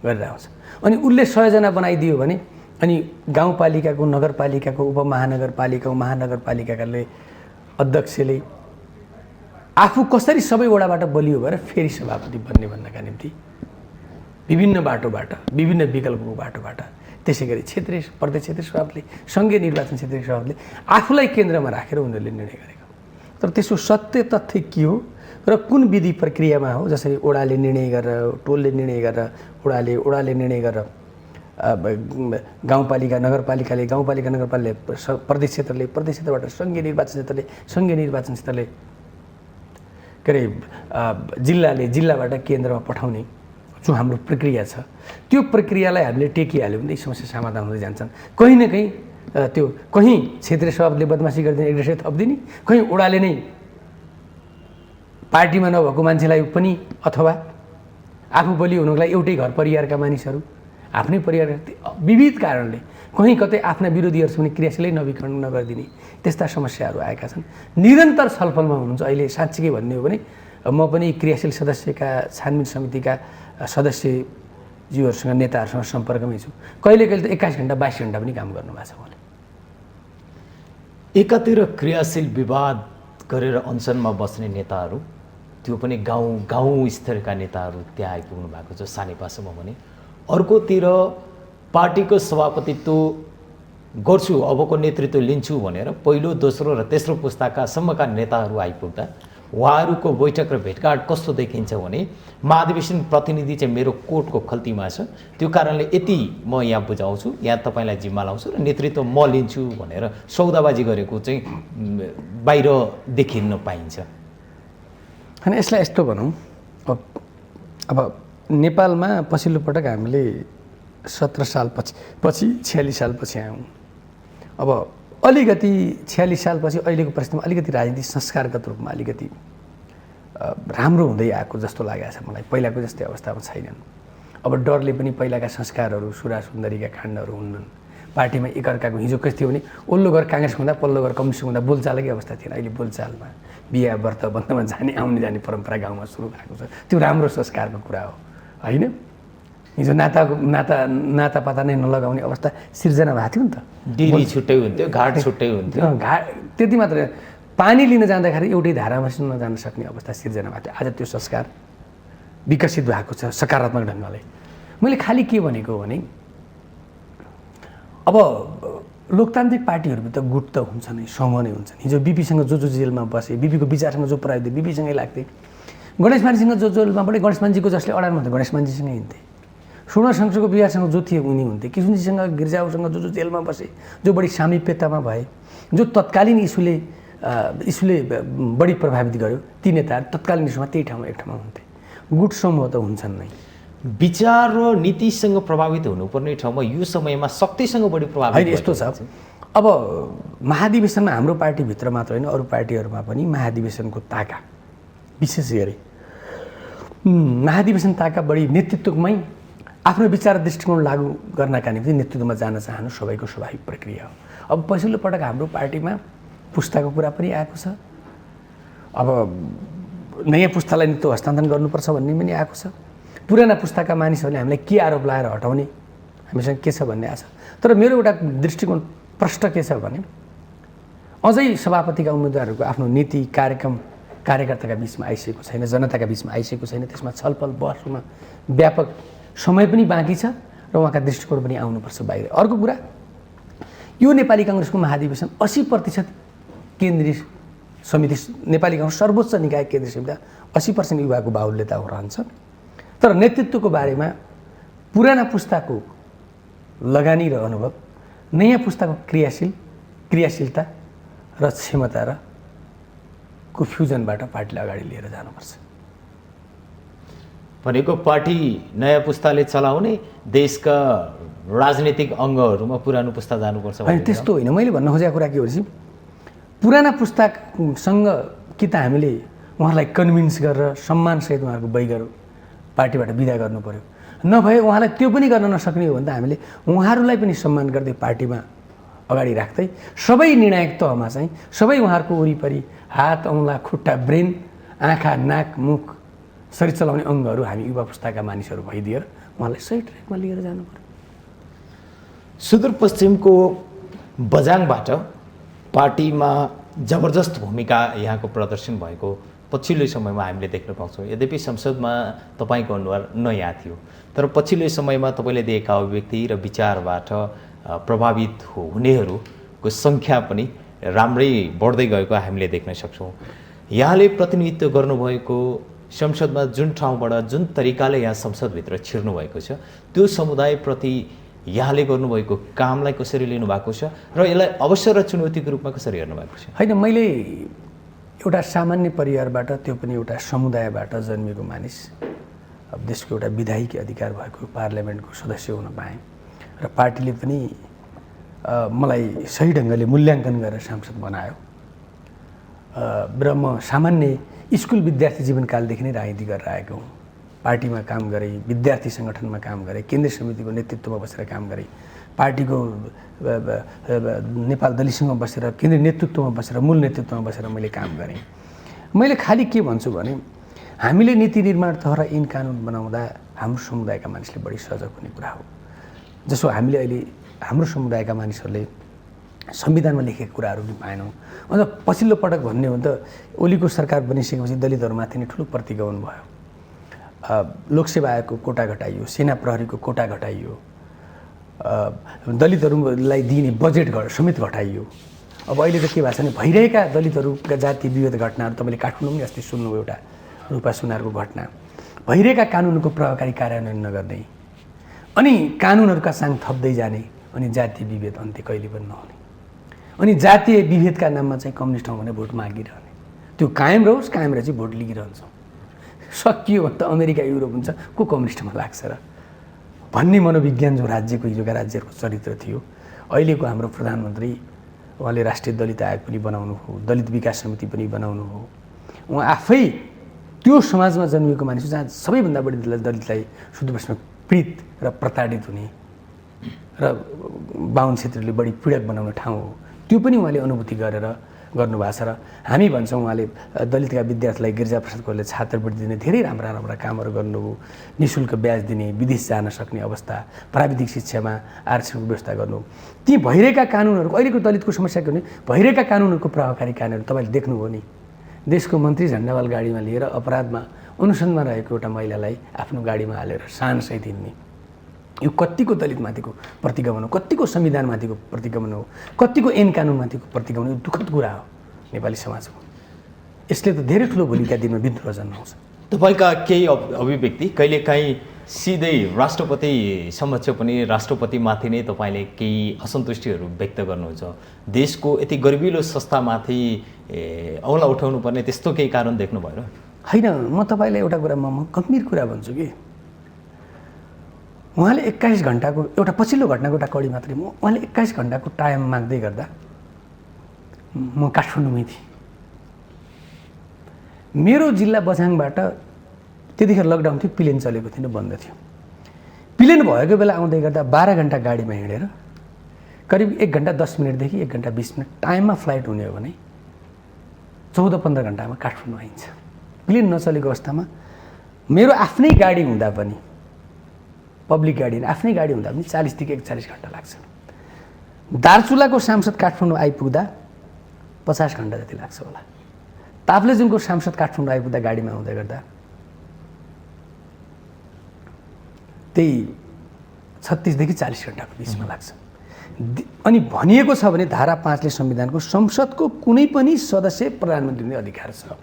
गरेर आउँछ। अनि उसले 100 जना बनाइदियो भने अनि गाउँपालिकाको, नगरपालिकाको, उपमहानगरपालिका, महानगरपालिकाले अध्यक्षले आफू कसरी सबै वडाबाट बलियो भएर फेरि सभापति बन्ने भन्नका निम्ति विभिन्न बाटोबाट, विभिन्न विकल्पको बाटोबाट, त्यसै गरी क्षेत्रीय प्रदेश क्षेत्रीय सभापतिले, सङ्घीय निर्वाचन क्षेत्रीय सभापतिले आफूलाई केन्द्रमा राखेर उनीहरूले निर्णय गरेको। तर त्यसको सत्य तथ्य के हो र कुन विधि प्रक्रियामा हो, जसरी ओडाले निर्णय गरेर, टोलले निर्णय गरेर, ओडाले निर्णय गरेर, गाउँपालिका नगरपालिकाले, गाउँपालिका नगरपालिकाले, प्रदेश क्षेत्रले, प्रदेश क्षेत्रबाट सङ्घीय निर्वाचन क्षेत्रले, सङ्घीय निर्वाचन क्षेत्रले के अरे जिल्लाले, जिल्लाबाट केन्द्रमा पठाउने जो हाम्रो प्रक्रिया छ, त्यो प्रक्रियालाई हामीले टेकिहाल्यो भने समस्या समाधान हुँदै जान्छन्। कहीँ न कहीँ त्यो कहीँ क्षेत्रीय सभापतिले बदमासी गरिदिने, एग्रेसिभ थपिदिने, कहीँ ओडाले नै पार्टीमा नभएको मान्छेलाई पनि अथवा आफू बलियो हुनुको लागि एउटै घर परिवारका मानिसहरू, आफ्नै परिवार, विविध कारणले कहीँ कतै आफ्ना विरोधीहरूसँग पनि क्रियाशीलै नवीकरण नगरिदिने त्यस्ता समस्याहरू आएका छन्। निरन्तर छलफलमा हुनुहुन्छ। अहिले साँच्चीकै भन्ने हो भने म पनि क्रियाशील सदस्यका छानबिन समितिका सदस्यज्यूहरूसँग, नेताहरूसँग सम्पर्कमै छु। कहिले कहिले त 21 घण्टा 22 घण्टा पनि काम गर्नुभएको छ उहाँले। एकातिर क्रियाशील विवाद गरेर अनसनमा बस्ने नेताहरू, त्यो पनि गाउँ स्तरका नेताहरू त्यहाँ आइपुग्नु भएको छ सानेपासम्म भने, अर्कोतिर पार्टीको सभापतित्व गर्छु, अबको नेतृत्व लिन्छु भनेर पहिलो, दोस्रो र तेस्रो पुस्ताकासम्मका नेताहरू आइपुग्दा उहाँहरूको बैठक र भेटघाट कस्तो देखिन्छ भने महाधिवेशन प्रतिनिधि चाहिँ मेरो कोर्टको खल्तीमा छ, त्यो कारणले यति म यहाँ बुझाउँछु, यहाँ तपाईँलाई जिम्मा लाउँछु र नेतृत्व म लिन्छु भनेर सौदाबाजी गरेको चाहिँ बाहिर देखिन पाइन्छ। अनि यसलाई यस्तो भनौँ, अब नेपालमा पछिल्लो पटक हामीले 17 साल पछि 46 साल पछि आयौँ। अब अलिकति 46 साल पछि अहिलेको परिस्थितिमा अलिकति राजनीतिक संस्कारगत रूपमा अलिकति राम्रो हुँदै आएको जस्तो लागेको छ मलाई। पहिलाको जस्तै अवस्थामा छैनन्। अब डरले पनि पहिलाका संस्कारहरू, सुरा सुन्दरीका काण्डहरू हुन्नन्। पार्टीमा एकअर्काको हिजो कस्तो थियो भने ओल्लो घर काङ्ग्रेस हुँदा पल्लो घर कम्युनिस्ट हुँदा बोलचालकै अवस्था थिएन। अहिले बोलचालमा बिहा व्रत बन्धमा जाने आउने जाने परम्परा गाउँमा सुरु भएको छ। त्यो राम्रो संस्कारको कुरा हो होइन? हिजो नाता पाता नै नलगाउने अवस्था सिर्जना भएको थियो नि त। डिरी छुट्टै हुन्थ्यो, घाट छुट्टै हुन्थ्यो। घाट त्यति मात्र, पानी लिन जाँदाखेरि एउटै धारामा नजान सक्ने अवस्था सिर्जना भएको थियो। आज त्यो संस्कार विकसित भएको छ सकारात्मक ढङ्गले। मैले खालि के भनेको भने अब लोकतान्त्रिक पार्टीहरूभित्र गुट त हुन्छ नै, समूह नै हुन्छन्। हिजो बिपीसँग जो जेलमा बसे, बिपीको विचारसँग जो पराइदिए बिपीसँगै लाग्थे। गणेश मानजीसँग जो जेलमा पढे, गणेश मानजीको जसले अडानमा हुन्थ्यो गणेश मानजीसँगै हिँड्थे। सुर्ण शंसको विवाहसँग जो थिए उनी हुन्थे। किशुनजीसँग, गिर्जाहरूसँग जो जेलमा बसे, जो बढी सामिप्यतामा भए, जो तत्कालीन इस्युले बढी प्रभावित गर्यो, ती नेताहरू तत्कालीन इस्युमा त्यही ठाउँमा एक ठाउँमा हुन्थे। गुट समूह त हुन्छन् नै। विचार र नीतिसँग प्रभावित हुनुपर्ने ठाउँमा यो समयमा शक्तिसँग बढी प्रभावित होइन। यस्तो छ, अब महाधिवेशनमा हाम्रो पार्टीभित्र मात्र होइन अरू पार्टीहरूमा पनि महाधिवेशनको ताका, विशेष गरी महाधिवेशन ताका बढी नेतृत्वमै आफ्नो विचार दृष्टिकोण लागू गर्नका निम्ति नेतृत्वमा जान चाहनु सबैको स्वाभाविक प्रक्रिया हो। अब पछिल्लो पटक हाम्रो पार्टीमा पुस्ताको कुरा पनि आएको छ। अब नयाँ पुस्तालाई नेतृत्व हस्तान्तरण गर्नुपर्छ भन्ने पनि आएको छ। पुराना पुस्ताका मानिसहरूले हामीलाई के आरोप लगाएर हटाउने हामीसँग के छ भन्ने आछ। तर मेरो एउटा दृष्टिकोण प्रष्ट के छ भने अझै सभापतिका उम्मेदवारहरूको आफ्नो नीति, कार्यक्रम कार्यकर्ताका बिचमा आइसकेको छैन, जनताका बिचमा आइसकेको छैन। त्यसमा छलफल बहस हुन व्यापक समय पनि बाँकी छ र उहाँका दृष्टिकोण पनि आउनुपर्छ बाहिर। अर्को कुरा, यो नेपाली काङ्ग्रेसको महाधिवेशन 80% केन्द्रीय समिति, नेपाली काङ्ग्रेस सर्वोच्च निकाय केन्द्रीय समिति 80% युवाको बाहुल्यता रहन्छ। तर नेतृत्वको बारेमा पुराना पुस्ताको लगानी र अनुभव, नयाँ पुस्ताको क्रियाशीलता र क्षमता र को फ्युजनबाट पार्टीलाई अगाडि लिएर जानुपर्छ। भनेको पार्टी नयाँ पुस्ताले चलाउने, देशका राजनीतिक अङ्गहरूमा पुरानो पुस्ता जानुपर्छ होइन, त्यस्तो होइन। मैले भन्न खोजेको कुरा के हो भने पुराना पुस्तासँग कि त हामीले उहाँलाई कन्भिन्स गरेर सम्मानसहित उहाँहरूको बैगर पार्टीबाट विदा गर्नु पर्यो, नभए उहाँलाई त्यो पनि गर्न नसक्ने हो भने त हामीले उहाँहरूलाई पनि सम्मान गर्दै पार्टीमा अगाडि राख्दै सबै निर्णायक तहमा चाहिँ सबै उहाँहरूको वरिपरि हात, औँला, खुट्टा, ब्रेन, आँखा, नाक, मुख, शरीर चलाउने अङ्गहरू हामी युवा पुस्ताका मानिसहरू भइदिएर उहाँलाई सही ट्र्याकमा लिएर जानु पर्यो। सुदूरपश्चिमको बझाङबाट पार्टीमा जबरजस्त भूमिका यहाँको प्रदर्शन भएको पछिल्लो समयमा हामीले देख्न पाउँछौँ। यद्यपि संसदमा तपाईँको अनुहार नयाँ थियो, तर पछिल्लो समयमा तपाईँले दिएका अभिव्यक्ति र विचारबाट प्रभावित हुनेहरूको सङ्ख्या पनि राम्रै बढ्दै गएको हामीले देख्न सक्छौँ। यहाँले प्रतिनिधित्व गर्नुभएको संसदमा जुन ठाउँबाट जुन तरिकाले यहाँ संसदभित्र छिर्नु भएको छ, त्यो समुदायप्रति यहाँले गर्नुभएको कामलाई कसरी लिनुभएको छ र यसलाई अवसर र चुनौतीको रूपमा कसरी हेर्नुभएको छ? होइन, मैले एउटा सामान्य परिवारबाट, त्यो पनि एउटा समुदायबाट जन्मिएको मानिस, अब देशको एउटा विधायिक अधिकार भएको पार्लियामेन्टको सदस्य हुन पाएँ र पार्टीले पनि मलाई सही ढङ्गले मूल्याङ्कन गरेर सांसद बनायो र म सामान्य स्कुल विद्यार्थी जीवनकालदेखि नै राजनीति गरेर आएको हुँ। पार्टीमा काम गरेँ, विद्यार्थी सङ्गठनमा काम गरेँ, केन्द्रीय समितिको नेतृत्वमा बसेर काम गरेँ, पार्टीको नेपाल दलितसँग बसेर केन्द्रीय नेतृत्वमा बसेर मूल नेतृत्वमा बसेर मैले काम गरेँ। मैले खालि के भन्छु भने हामीले नीति निर्माण तह र ऐन कानुन बनाउँदा हाम्रो समुदायका मानिसले बढी सजग हुने कुरा हो। जसो हामीले अहिले हाम्रो समुदायका मानिसहरूले संविधानमा लेखेका कुराहरू पनि पाएनौँ। अन्त पछिल्लो पटक भन्ने हो त ओलीको सरकार बनिसकेपछि दलितहरूमाथि नै ठुलो प्रतिगमन भयो। लोकसेवा आयोगको कोटा घटाइयो, सेना प्रहरीको कोटा घटाइयो, दलितहरूलाई दिइने बजेट समेत घटाइयो। अब अहिले त के भएको छ भने भइरहेका दलितहरूका जातीय विभेद घटनाहरू, तपाईँले काठमाडौँ अस्ति सुन्नुभयो एउटा रूपा सुनारको घटना, भइरहेका कानुनको प्रभावकारी कार्यान्वयन नगर्ने अनि कानुनहरूका साङ थप्दै जाने अनि जातीय विभेद अन्त्य कहिले पनि नहुने अनि जातीय विभेदका नाममा चाहिँ कम्युनिस्टमा भने भोट मागिरहने, त्यो कायम रहोस्, कायम रहेछ भोट लिइरहन्छौँ। सकियो भने त अमेरिका युरोप हुन्छ, को कम्युनिस्टमा लाग्छ र भन्ने मनोविज्ञान जो राज्यको हिजोका राज्यहरूको चरित्र थियो। अहिलेको हाम्रो प्रधानमन्त्री उहाँले राष्ट्रिय दलित आयोग पनि बनाउनु हो, दलित विकास समिति पनि बनाउनु हो। उहाँ आफै त्यो समाजमा जन्मिएको मानिस जहाँ सबैभन्दा बढी दलितलाई सुदूरपश्चिममा पीडित र प्रताडित हुने र बाहुन क्षेत्रले बढी पीडक बनाउने ठाउँ हो। त्यो पनि उहाँले अनुभूति गरेर गर्नुभएको छ र हामी भन्छौँ उहाँले दलितका विद्यार्थीलाई गिरिजाप्रसाद कौरले छात्रवृत्ति दिने धेरै राम्रा राम्रा कामहरू गर्नुभयो, निःशुल्क ब्याज दिने, विदेश जान सक्ने अवस्था, प्राविधिक शिक्षामा आरक्षणको व्यवस्था गर्नु। ती भइरहेका कानुनहरूको अहिलेको दलितको समस्या के भने भइरहेका कानुनहरूको प्रभावकारी कानुनहरू तपाईँले देख्नुभयो नि, देशको मन्त्री झन्डावाल गाडीमा लिएर अपराधमा अनुसन्धानमा रहेको एउटा महिलालाई आफ्नो गाडीमा हालेर शानसहित हिँड्ने, यो कतिको दलितमाथिको प्रतिगमन हो, कतिको संविधानमाथिको प्रतिगमन हो, कतिको ऐन कानुनमाथिको प्रतिगमन हो। दुःखद कुरा हो नेपाली समाजको। यसले त धेरै ठुलो भोलिका दिनमा विद्रोह जन्माउँछ। तपाईँका केही अभिव्यक्ति कहिलेकाहीँ सिधै राष्ट्रपति समक्ष पनि राष्ट्रपतिमाथि नै तपाईँले केही असन्तुष्टिहरू व्यक्त गर्नुहुन्छ। देशको यति गरिबिलो संस्थामाथि औँला उठाउनु पर्ने त्यस्तो केही कारण देख्नु भएर? होइन, म तपाईँलाई एउटा कुरा म गम्भीर कुरा भन्छु कि उहाँले 21 घन्टाको एउटा पछिल्लो घटनाको एउटा कडी मात्रै, उहाँले 21 घन्टाको टाइम माग्दै गर्दा म काठमाडौँमै थिएँ। मेरो जिल्ला बझाङबाट त्यतिखेर लकडाउन थियो, प्लेन चलेको थिएन, बन्द थियो। प्लेन भएको बेला आउँदै गर्दा 12 घन्टा गाडीमा हिँडेर करिब 1 घन्टा 10 मिनटदेखि 1 घन्टा 20 मिनट टाइममा फ्लाइट हुने हो भने 14-15 घन्टामा काठमाडौँ आइन्छ। प्लेन नचलेको अवस्थामा मेरो आफ्नै गाडी हुँदा पनि, पब्लिक गाडी आफ्नै गाडी हुँदा पनि 40 देखि 41 घन्टा लाग्छ। दार्चुलाको सांसद काठमाडौँ आइपुग्दा 50 घन्टा जति लाग्छ होला। ताप्लेजुङको सांसद काठमाडौँ आइपुग्दा गाडीमा आउँदै गर्दा त्यही 36 देखि 40 घण्टाको बिचमा लाग्छ। अनि भनिएको छ भने धारा 5ले संविधानको संसदको कुनै पनि सदस्य प्रधानमन्त्री हुने अधिकार छ।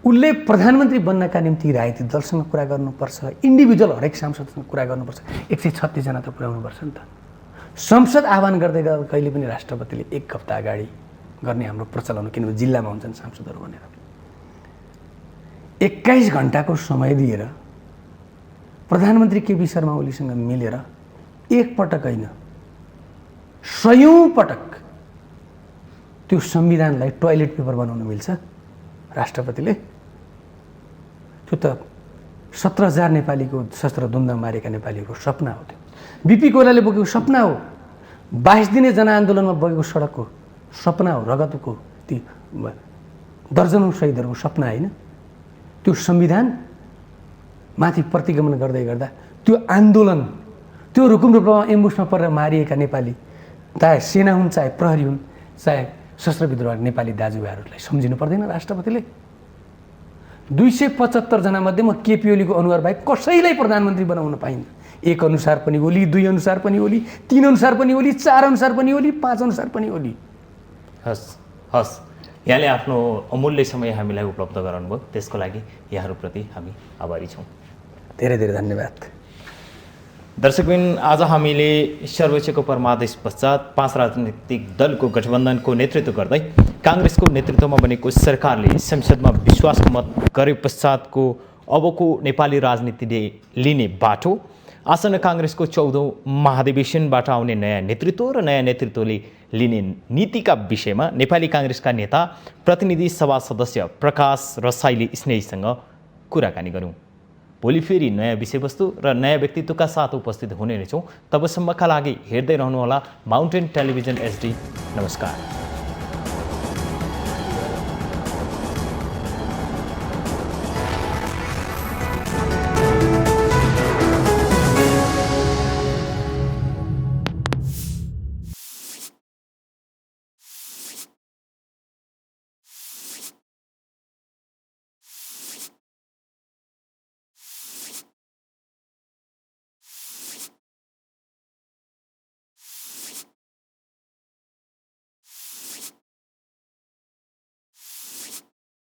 उसले प्रधानमन्त्री बन्नका निम्ति राजनीतिक दलसँग कुरा गर्नुपर्छ, इन्डिभिजुअल हरेक सांसदसँग कुरा गर्नुपर्छ। 136 जना त पुर्याउनुपर्छ नि त। संसद आह्वान गर्दै गर्दा कहिले पनि राष्ट्रपतिले 1 हप्ता अगाडि गर्ने हाम्रो प्रचलन हो, किनभने जिल्लामा हुन्छन् सांसदहरू भनेर। 21 घण्टाको समय दिएर प्रधानमन्त्री केपी शर्मा ओलीसँग मिलेर एक पटक होइन 100औं पटक त्यो संविधानलाई टोयलेट पेपर बनाउन मिल्छ राष्ट्रपतिले? त्यो त 17,000 नेपालीको शस्त्र द्वन्द्व मारेका नेपालीहरूको सपना हो। त्यो बिपी कोइरालाले बोकेको सपना हो। 22 दिने जनआन्दोलनमा बगेको सडकको सपना हो। रगतको ती दर्जनौं शहीदहरूको सपना होइन। त्यो संविधान माथि प्रतिगमन गर्दै गर्दा त्यो आन्दोलन, त्यो रुकुम रूपमा एम्बुसमा परेर मारिएका नेपाली, चाहे सेना हुन्, चाहे प्रहरी हुन्, चाहे सशस्त्र विद्रोह नेपाली दाजुभाइहरूलाई सम्झिनु पर्दैन राष्ट्रपतिले? 275 जना मध्ये म केपी ओलीको अनुहार बाहेक कसैलाई प्रधानमन्त्री बनाउन पाइन्न। 1 अनुसार पनि ओली, 2 अनुसार पनि ओली, 3 अनुसार पनि ओली, 4 अनुसार पनि ओली, 5 अनुसार पनि ओली। हस्, यहाँले आफ्नो अमूल्य समय हामीलाई उपलब्ध गराउनुभयो, त्यसको लागि यहाँहरूप्रति हामी आभारी छौँ। धेरै धेरै धन्यवाद। दर्शकबिन, आज हामीले सर्वोच्चको परमादेश पश्चात 5 राजनीतिक दलको गठबन्धनको नेतृत्व गर्दै काङ्ग्रेसको नेतृत्वमा बनेको सरकारले संसदमा विश्वासको मत गरे पश्चातको अबको नेपाली राजनीतिले लिने बाटो, आसन काङ्ग्रेसको 14औं महाधिवेशनबाट आउने नयाँ नेतृत्व र नयाँ नेतृत्वले लिने नीतिका विषयमा नेपाली काङ्ग्रेसका नेता प्रतिनिधि सभा सदस्य प्रकाश रसाइली स्नेहीसँग कुराकानी गरौँ। भोलि फेरि नयाँ विषयवस्तु र नयाँ व्यक्तित्वका साथ उपस्थित हुने नै छौँ। तबसम्मका लागि हेर्दै रहनुहोला माउन्टेन टेलिभिजन HD। नमस्कार।